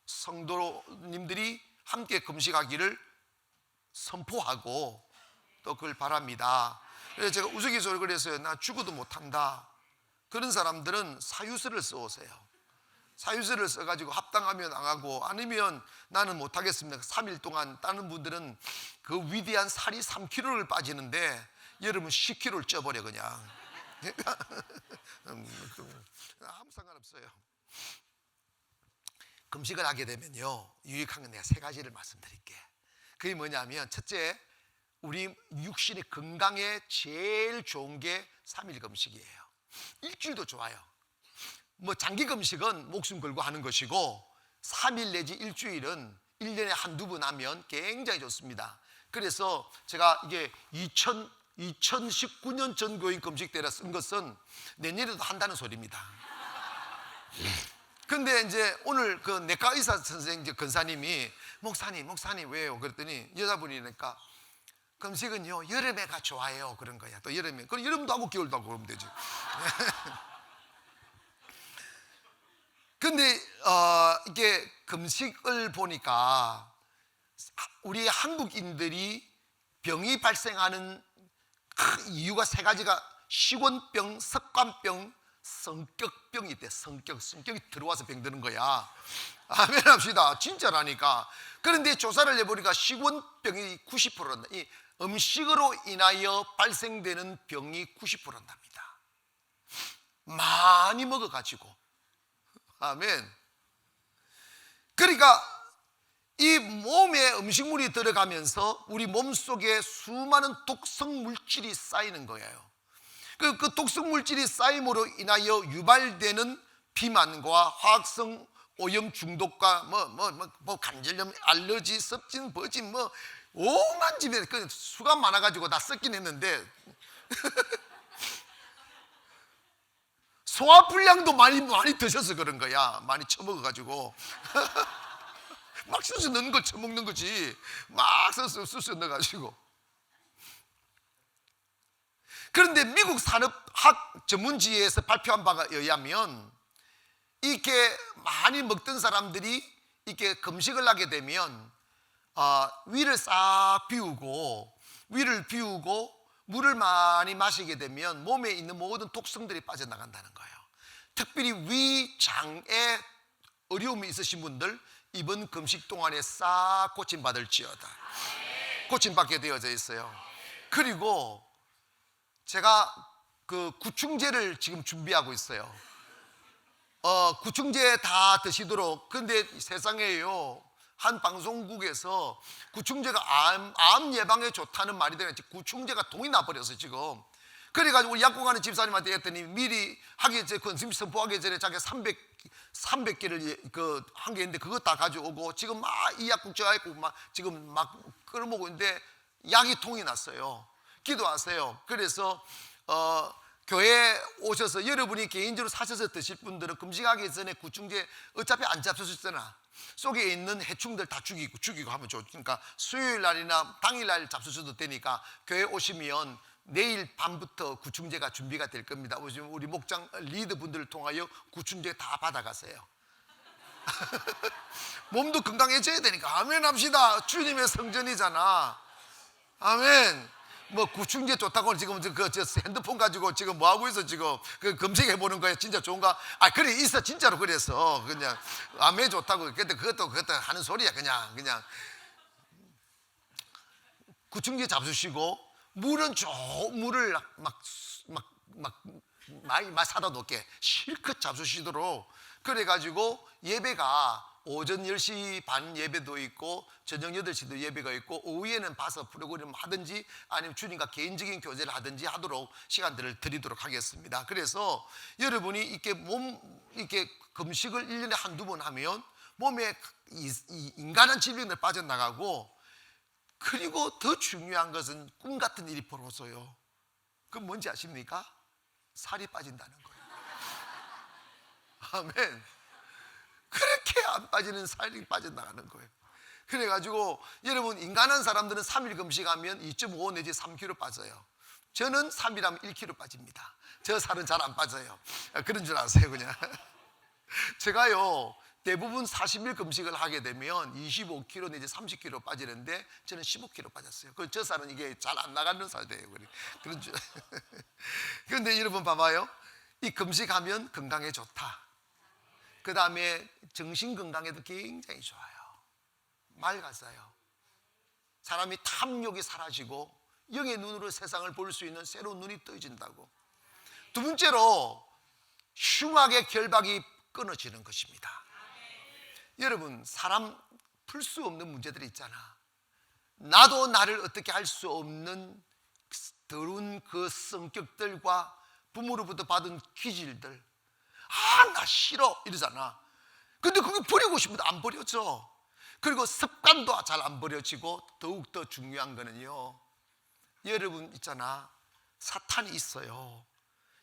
성도님들이 함께 금식하기를 선포하고 또 그걸 바랍니다. 그래서 제가 우스갯소리를 그랬어요. 나 죽어도 못한다. 그런 사람들은 사유서를 써오세요. 사유서를 써가지고 합당하면 나가고, 아니면 나는 못하겠습니다. 3일 동안. 다른 분들은 그 위대한 살이 3kg를 빠지는데 여러분 10kg를 쪄버려 그냥. 아무 상관없어요. 금식을 하게 되면요, 유익한 건 내가 3가지를 말씀드릴게. 그게 뭐냐면, 첫째, 우리 육신의 건강에 제일 좋은 게 3일 금식이에요. 일주일도 좋아요. 뭐 장기 금식은 목숨 걸고 하는 것이고, 3일 내지 일주일은 1년에 한두 번 하면 굉장히 좋습니다. 그래서 제가 이게 2019년 전교인 금식 때라 쓴 것은 내년에도 한다는 소리입니다. 근데 이제 오늘 그 내과 의사 선생님, 근사님이 목사님 왜요? 그랬더니 여자분이니까 금식은요 여름에가 좋아요 그런 거야. 또 여름에, 그럼 여름도 하고 겨울도 하고 그러면 되지. 근데 이게 금식을 보니까 우리 한국인들이 병이 발생하는 이유가 3가지가 식원병, 석관병, 성격병이 있대. 성격이 들어와서 병드는 거야. 아멘 합시다. 진짜라니까. 그런데 조사를 해보니까 식원병이 90%란다. 이 음식으로 인하여 발생되는 병이 90%랍니다. 많이 먹어가지고. 아멘. 그러니까 이 몸에 음식물이 들어가면서 우리 몸속에 수많은 독성 물질이 쌓이는 거예요. 그 독성 물질이 쌓임으로 인하여 유발되는 비만과 화학성 오염 중독과 관절염, 알러지, 섭진, 버진 오만 집에 수가 많아가지고 다 섞긴 했는데 소화불량도 많이 드셔서 그런 거야. 많이 처먹어가지고 막 쑤셔 넣는 걸 처먹는 거지. 막 쑤셔 넣어가지고. 그런데 미국 산업학 전문지에서 발표한 바가 의하면 이렇게 많이 먹던 사람들이 이렇게 금식을 하게 되면 위를 싹 비우고 물을 많이 마시게 되면 몸에 있는 모든 독성들이 빠져나간다는 거예요. 특별히 위장에 어려움이 있으신 분들 이번 금식 동안에 싹 고침받을지어다. 고침받게 되어져 있어요. 그리고 제가 그 구충제를 지금 준비하고 있어요. 구충제 다 드시도록. 근데 세상에요, 한 방송국에서 구충제가 암 예방에 좋다는 말이 되는 구충제가 돈이 나버렸어요 지금. 그래가지고 우리 약국 가는 집사님한테 했더니 미리 하기 전에 건승 선포하기 전에 자기가 300개를 한 게 있는데 그거 다 가져오고 지금 막 이 약국 저 약국 막 지금 막 끌어먹고 있는데 약이 통이 났어요. 기도하세요. 그래서 교회에 오셔서 여러분이 개인적으로 사셔서 드실 분들은 금식하기 전에 구충제 어차피 안 잡수셨잖아. 속에 있는 해충들 다 죽이고 하면 좋으니까 수요일 날이나 당일 날 잡수셔도 되니까 교회 오시면 내일 밤부터 구충제가 준비가 될 겁니다. 우리 목장 리더 분들을 통하여 구충제 다 받아가세요. 몸도 건강해져야 되니까 아멘 합시다. 주님의 성전이잖아. 아멘. 뭐 구충제 좋다고 지금 핸드폰 가지고 지금 뭐 하고 있어 지금 검색해 보는 거야. 진짜 좋은가? 그래 있어 진짜로. 그래서 그냥 암에 좋다고. 근데 그것도 하는 소리야. 그냥 구충제 잡수시고 물은 물을 막 많이 사다 놓게 실컷 잡수시도록. 그래가지고 예배가 오전 10시 반 예배도 있고 저녁 8시도 예배가 있고 오후에는 봐서 프로그램 하든지 아니면 주님과 개인적인 교제를 하든지 하도록 시간들을 드리도록 하겠습니다. 그래서 여러분이 이렇게 금식을 1년에 한두 번 하면 몸에 이 인간한 질병들 빠져나가고, 그리고 더 중요한 것은 꿈 같은 일이 벌어져요. 그건 뭔지 아십니까? 살이 빠진다는 거예요. 아멘. 그렇게 안 빠지는 살이 빠져나가는 거예요. 그래가지고 여러분, 인간한 사람들은 3일 금식하면 2.5 내지 3kg 빠져요. 저는 3일 하면 1kg 빠집니다. 저 살은 잘 안 빠져요. 그런 줄 아세요 그냥. 제가요 대부분 40일 금식을 하게 되면 25kg 내지 30kg 빠지는데 저는 15kg 빠졌어요. 저 살은 이게 잘 안 나가는 살이에요. 그런 줄. 그런데 여러분 봐봐요. 이 금식하면 건강에 좋다. 그 다음에 정신 건강에도 굉장히 좋아요. 맑아져요. 사람이 탐욕이 사라지고 영의 눈으로 세상을 볼 수 있는 새로운 눈이 떠진다고. 두 번째로 흉악의 결박이 끊어지는 것입니다. 여러분, 사람 풀 수 없는 문제들이 있잖아. 나도 나를 어떻게 할 수 없는 더러운 그 성격들과 부모로부터 받은 기질들. 나 싫어 이러잖아. 근데 그게 버리고 싶은데 안 버려져. 그리고 습관도 잘 안 버려지고, 더욱더 중요한 거는요, 여러분 있잖아, 사탄이 있어요.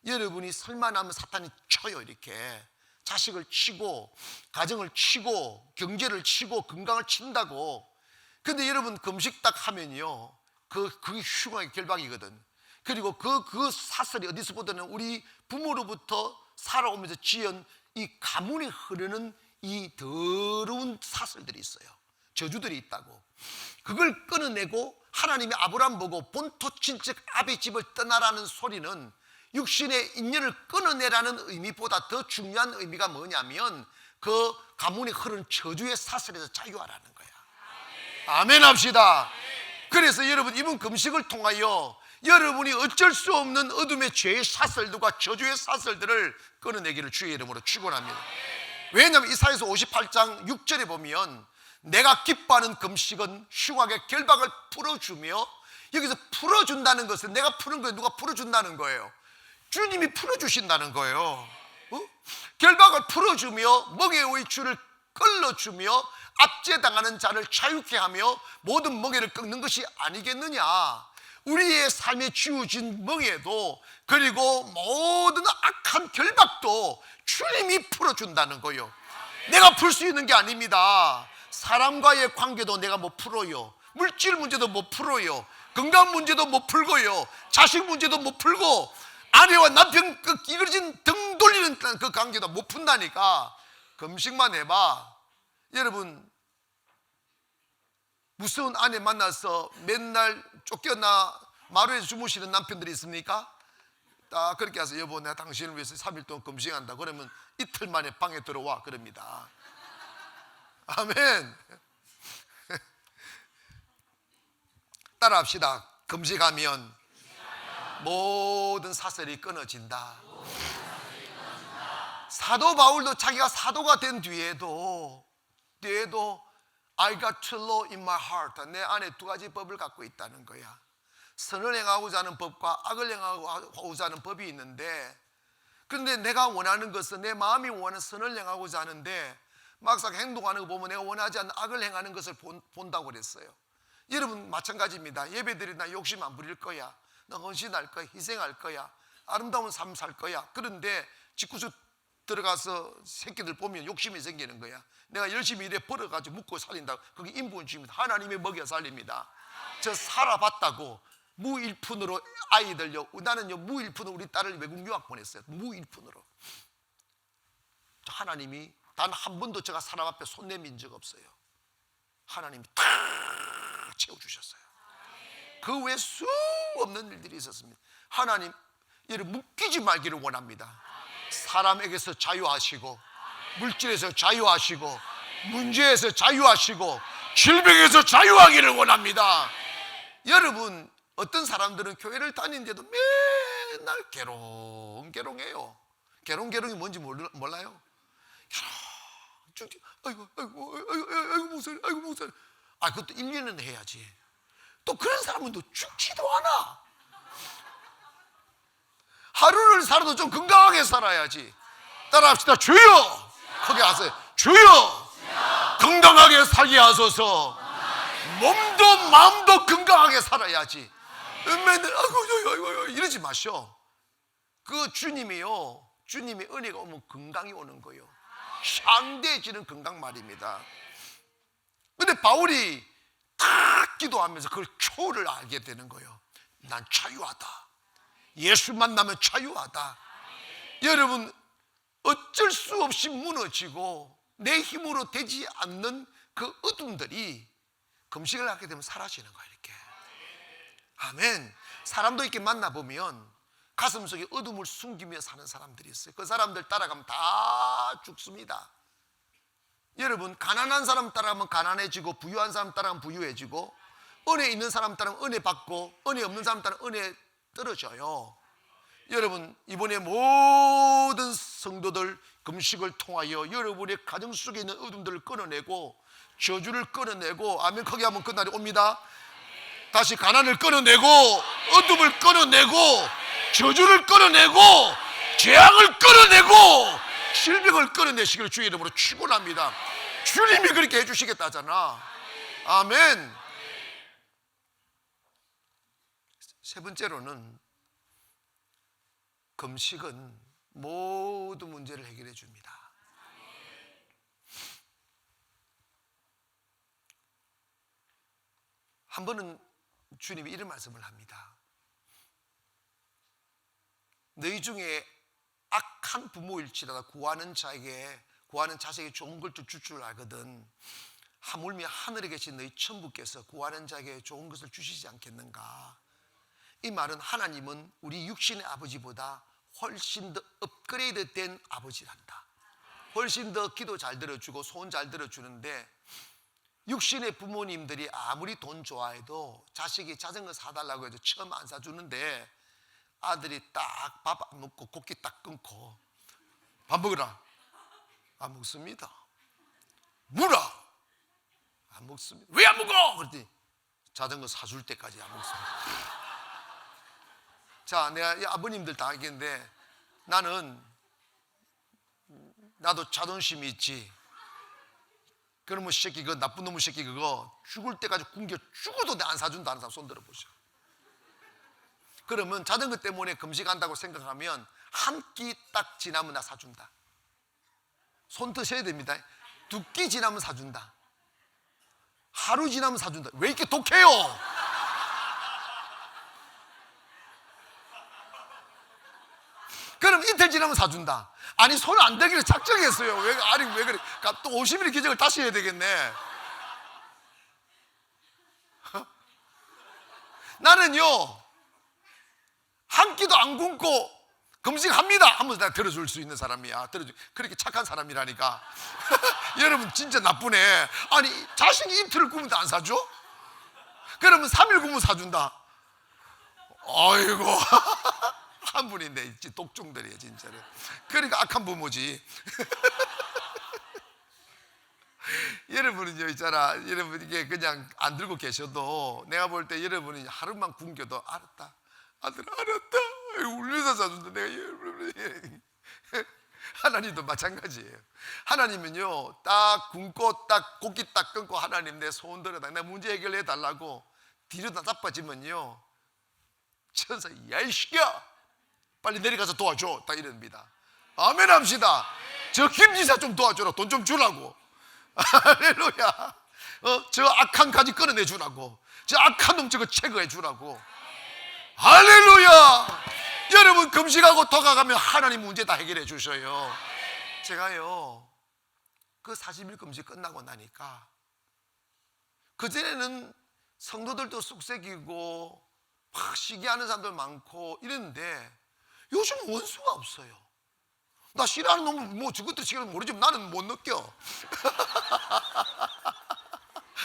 여러분이 설만 하면 사탄이 쳐요. 이렇게 자식을 치고 가정을 치고 경제를 치고 건강을 친다고. 근데 여러분 금식 딱 하면요, 그게 흉악의 결박이거든. 그리고 그 사슬이 어디서 보더니 우리 부모로부터 살아오면서 지은 이 가문이 흐르는 이 더러운 사슬들이 있어요. 저주들이 있다고. 그걸 끊어내고 하나님이 아브라함 보고 본토 친척 아비 집을 떠나라는 소리는 육신의 인연을 끊어내라는 의미보다 더 중요한 의미가 뭐냐면 그 가문이 흐르는 저주의 사슬에서 자유하라는 거야. 아멘 합시다. 그래서 여러분, 이번 금식을 통하여 여러분이 어쩔 수 없는 어둠의 죄의 사슬들과 저주의 사슬들을 끊어내기를 주의 이름으로 축원합니다. 왜냐하면 이사야서 58장 6절에 보면 내가 기뻐하는 금식은 흉악의 결박을 풀어주며, 여기서 풀어준다는 것은 내가 푸는 거예요? 누가 풀어준다는 거예요? 주님이 풀어주신다는 거예요. 결박을 풀어주며 멍에의 줄을 끌어주며 압제당하는 자를 자유케 하며 모든 멍에를 꺾는 것이 아니겠느냐. 우리의 삶에 쥐어진 멍에도, 그리고 모든 악한 결박도 주님이 풀어준다는 거예요. 내가 풀 수 있는 게 아닙니다. 사람과의 관계도 내가 못 풀어요. 물질 문제도 못 풀어요. 건강 문제도 못 풀고요. 자식 문제도 못 풀고 아내와 남편 그 이그러진 등 돌리는 그 관계도 못 푼다니까. 금식만 해봐. 여러분, 무서운 아내 만나서 맨날 쫓겨나 마루에서 주무시는 남편들이 있습니까? 딱 그렇게 해서 여보 내가 당신을 위해서 3일 동안 금식한다. 그러면 이틀 만에 방에 들어와 그럽니다. 아멘. 따라합시다. 금식하면 모든 사슬이 끊어진다. 사도 바울도 자기가 사도가 된 뒤에도 I got to law in my heart. 내 안에 두 가지 법을 갖고 있다는 거야. 선을 행하고자 하는 법과 악을 행하고자 하는 법이 있는데, 그런데 내가 원하는 것은 내 마음이 원하는 선을 행하고자 하는데 막상 행동하는 거 보면 내가 원하지 않는 악을 행하는 것을 본다고 그랬어요. 여러분 마찬가지입니다. 예배드리다 욕심 안 부릴 거야. 나 헌신할 거야. 희생할 거야. 아름다운 삶 살 거야. 그런데 집구석 들어가서 새끼들 보면 욕심이 생기는 거야. 내가 열심히 일해 벌어가지고 먹고 살린다. 그게 인본 주입니다. 하나님이 먹여 살립니다. 저 살아봤다고. 무일푼으로 아이들요. 나는요 무일푼으로 우리 딸을 외국 유학 보냈어요. 무일푼으로. 하나님이 단 한 번도 제가 사람 앞에 손 내민 적 없어요. 하나님이 다 채워주셨어요. 그 외에 수 없는 일들이 있었습니다. 하나님 이를 묶이지 말기를 원합니다. 사람에게서 자유하시고, 물질에서 자유하시고, 문제에서 자유하시고, 질병에서 자유하기를 원합니다. 여러분, 어떤 사람들은 교회를 다니는데도 맨날 게롱게롱해요. 게롱게롱이 뭔지 몰라요? 아이고 목사님. 아, 그것도 1년은 해야지. 또 그런 사람은 또 죽지도 않아. 하루를 살아도 좀 건강하게 살아야지. 따라합시다. 주여! 거기 하세요. 주여! 건강하게 살게 하소서. 몸도 마음도 건강하게 살아야지. 맨날 아이고 이러지 마셔. 그 주님이 은혜가 오면 건강이 오는 거예요. 상대해지는 건강 말입니다. 근데 바울이 딱 기도하면서 그걸 초를 알게 되는 거예요. 난 자유하다. 예수 만나면 자유하다. 여러분, 어쩔 수 없이 무너지고 내 힘으로 되지 않는 그 어둠들이 금식을 하게 되면 사라지는 거예요. 이렇게. 아멘. 사람도 이렇게 만나보면 가슴속에 어둠을 숨기며 사는 사람들이 있어요. 그 사람들 따라가면 다 죽습니다. 여러분, 가난한 사람 따라가면 가난해지고, 부유한 사람 따라가면 부유해지고, 은혜 있는 사람 따라가면 은혜 받고, 은혜 없는 사람 따라가면 은혜 떨어져요. 여러분, 이번에 모든 성도들 금식을 통하여 여러분의 가정 속에 있는 어둠들을 끊어내고 저주를 끊어내고, 아멘. 크게 하면 그날이 옵니다. 다시 가난을 끊어내고, 어둠을 끊어내고, 저주를 끊어내고, 재앙을 끊어내고, 질병을 끊어내시기를 주의 이름으로 축원합니다. 주님이 그렇게 해주시겠다잖아. 아멘. 세 번째로는 금식은 모든 문제를 해결해 줍니다. 한 번은 주님이 이런 말씀을 합니다. 너희 중에 악한 부모일지라도 구하는 자식에게 좋은 걸 줄 줄 알거든. 하물며 하늘에 계신 너희 천부께서 구하는 자에게 좋은 것을 주시지 않겠는가. 이 말은 하나님은 우리 육신의 아버지보다 훨씬 더 업그레이드된 아버지란다. 훨씬 더 기도 잘 들어주고 소원 잘 들어주는데, 육신의 부모님들이 아무리 돈 좋아해도 자식이 자전거 사달라고 해도 처음 안 사주는데, 아들이 딱 밥 안 먹고 고기 딱 끊고 밥 먹으라. 안 먹습니다. 물어. 안 먹습니다. 왜 안 먹어? 그랬더니 자전거 사줄 때까지 안 먹습니다. 자, 내가 아버님들 다 알겠는데, 나도 자존심이 있지. 그러면 새끼, 그 나쁜 놈의 새끼 그거 죽을 때까지 굶겨 죽어도 내 안 사준다는 사람 손 들어보세요. 그러면 자전거 때문에 금식한다고 생각하면 한 끼 딱 지나면 나 사준다. 손 드셔야 됩니다. 두 끼 지나면 사준다. 하루 지나면 사준다. 왜 이렇게 독해요? 그럼 이틀 지나면 사준다. 아니, 손 안 대기를 작정했어요. 왜 그래? 또 50일 기적을 다시 해야 되겠네. 나는요, 한 끼도 안 굶고 금식합니다 하면서 내가 들어줄 수 있는 사람이야. 그렇게 착한 사람이라니까. 여러분 진짜 나쁘네. 아니, 자식이 이틀을 굶으면 안 사줘? 그러면 3일 굶으면 사준다. 아이고. 한 분인데 독종들이에요 진짜로. 그러니까 악한 부모지. 여러분은요 있잖아, 여러분 이게 그냥 안 들고 계셔도 내가 볼 때 여러분이 하루만 굶겨도 알았다, 아들 알았다, 울면서 사준다. 내가 하나님도 마찬가지예요. 하나님은요 딱 굶고 딱 고기 딱 끊고 하나님 내 소원 들어다, 내 문제 해결해 달라고 뒤로 다 자빠지면요 천사, 야 이 새끼야 빨리 내려가서 도와줘, 딱 이럽니다. 아멘 합시다. 저 김지사 좀 도와줘라, 돈 좀 주라고. 할렐루야. 저 악한 가지 끊어내 주라고, 저 악한 놈 저거 체거해 주라고. 할렐루야. 여러분 금식하고 도가가면 하나님 문제 다 해결해 주셔요. 제가요 그 40일 금식 끝나고 나니까 그전에는 성도들도 쑥색이고 막 시기하는 사람들 많고 이랬는데 요즘 원수가 없어요. 나 싫어하는 놈은 뭐 저것들 지금 모르지만 나는 못 느껴.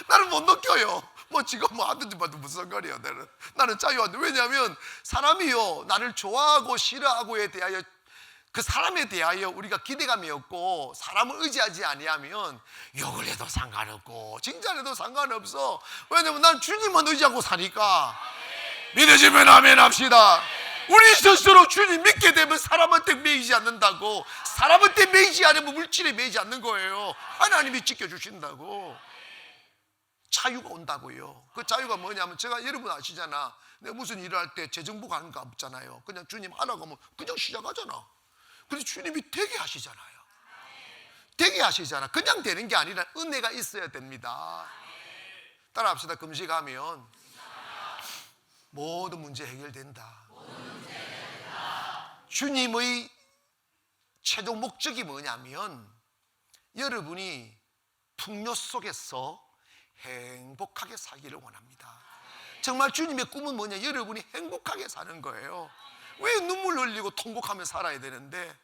나는 못 느껴요. 뭐 지금 뭐 하든지 봐도 무슨 상관이야. 나는 자유한데. 왜냐하면 사람이요 나를 좋아하고 싫어하고에 대하여, 그 사람에 대하여 우리가 기대감이 없고 사람을 의지하지 아니하면 욕을 해도 상관없고 칭찬해도 상관없어. 왜냐면 난 주님만 의지하고 사니까. 믿으시면 아멘 합시다. 우리 스스로 주님 믿게 되면 사람한테 매이지 않는다고. 사람한테 매이지 않으면 물질에 매이지 않는 거예요. 하나님이 지켜주신다고. 자유가 온다고요. 그 자유가 뭐냐면, 제가 여러분 아시잖아, 내가 무슨 일을 할 때 재정부 가는 거 없잖아요. 그냥 주님 하라고 하면 그냥 시작하잖아. 근데 주님이 되게 하시잖아요. 되게 하시잖아. 그냥 되는 게 아니라 은혜가 있어야 됩니다. 따라합시다. 금식하면 모든 문제 해결된다. 주님의 최종 목적이 뭐냐면 여러분이 풍요 속에서 행복하게 살기를 원합니다. 정말 주님의 꿈은 뭐냐? 여러분이 행복하게 사는 거예요. 왜 눈물 흘리고 통곡하며 살아야 되는데?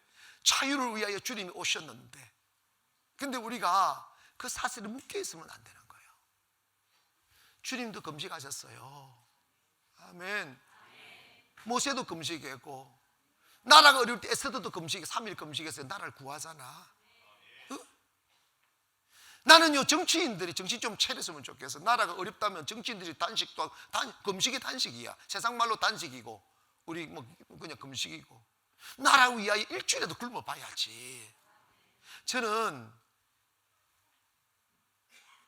자유를 위하여 주님이 오셨는데. 근데 우리가 그 사실에 묶여 있으면 안 되는 거예요. 주님도 금식하셨어요. 아멘. 모세도 금식했고, 나라가 어려울 때 에스더도 금식, 3일 금식했어요. 나라를 구하잖아. 나는요 정치인들이 정신 좀 차렸으면 좋겠어. 나라가 어렵다면 정치인들이 단식도 하고, 금식이 단식이야. 세상 말로 단식이고 우리 뭐 그냥 금식이고. 나라 위하여 일주일에도 굶어 봐야지. 저는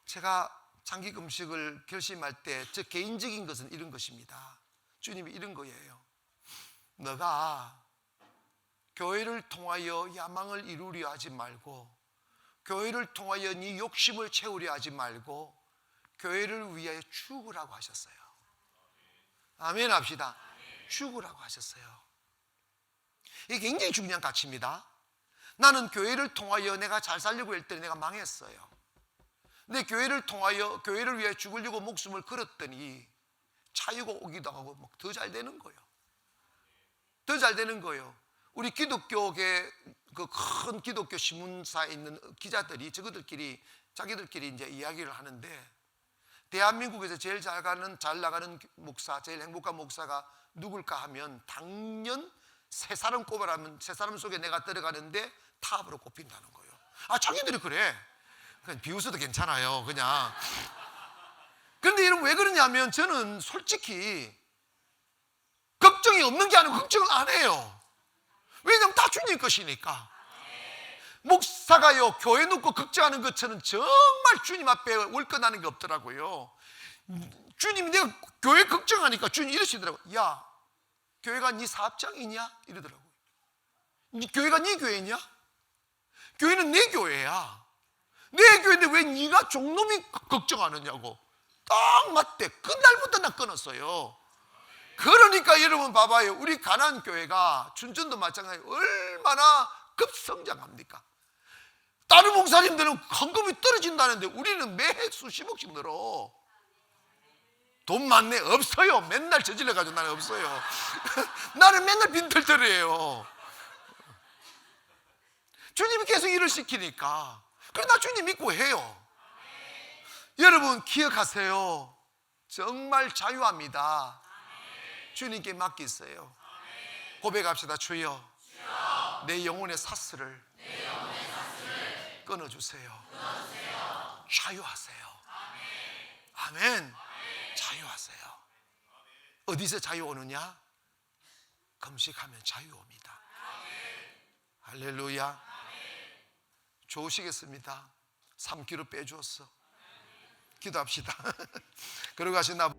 제가 장기 금식을 결심할 때 저 개인적인 것은 이런 것입니다. 주님이 이런 거예요. 너가 교회를 통하여 야망을 이루려 하지 말고, 교회를 통하여 네 욕심을 채우려 하지 말고 교회를 위하여 죽으라고 하셨어요. 아멘 합시다. 죽으라고 하셨어요. 이게 굉장히 중요한 가치입니다. 나는 교회를 통하여 내가 잘 살려고 할 때 내가 망했어요. 근데 교회를 통하여, 교회를 위해 죽으려고 목숨을 걸었더니 차유가 오기도 하고 더 잘 되는 거예요. 더 잘 되는 거예요. 우리 기독교계 그 큰 기독교 신문사에 있는 기자들이 저들끼리 자기들끼리 이제 이야기를 하는데, 대한민국에서 제일 잘 나가는 목사, 제일 행복한 목사가 누굴까 하면 당연 세 사람 꼽아라면 세 사람 속에 내가 들어가는데 탑으로 꼽힌다는 거예요. 아, 자기들이 그래. 그냥 비웃어도 괜찮아요, 그냥. 그런데 이런 왜 그러냐면, 저는 솔직히 걱정이 없는 게 아니고 걱정을 안 해요. 왜냐면 다 주님 것이니까. 목사가요 교회 놓고 걱정하는 것처럼 정말 주님 앞에 월권하는 게 없더라고요. 주님이 내가 교회 걱정하니까 주님 이러시더라고요. 야, 교회가 네 사업장이냐? 이러더라고요. 교회가 네 교회냐? 교회는 내 교회야. 내 교회인데 왜 네가 종놈이 걱정하느냐고. 딱 맞대. 그날부터 나 끊었어요. 그러니까 여러분 봐봐요. 우리 가나안 교회가 춘천도 마찬가지 얼마나 급성장합니까? 다른 목사님들은 헌금이 떨어진다는데 우리는 매해 수십억씩 늘어. 돈 많네? 없어요. 맨날 저질러가지고 나는 없어요. 나는 맨날 빈털터리예요. 주님이 계속 일을 시키니까. 그래 나 주님 믿고 해요. 여러분 기억하세요. 정말 자유합니다. 주님께 맡기세요. 고백합시다. 주여, 내 영혼의 사슬을 끊어주세요. 자유하세요. 아멘. 자유하세요. 어디서 자유 오느냐? 금식하면 자유 옵니다. 할렐루야. 좋으시겠습니다. 3kg 빼주었어. 기도합시다. 그러고 하신 나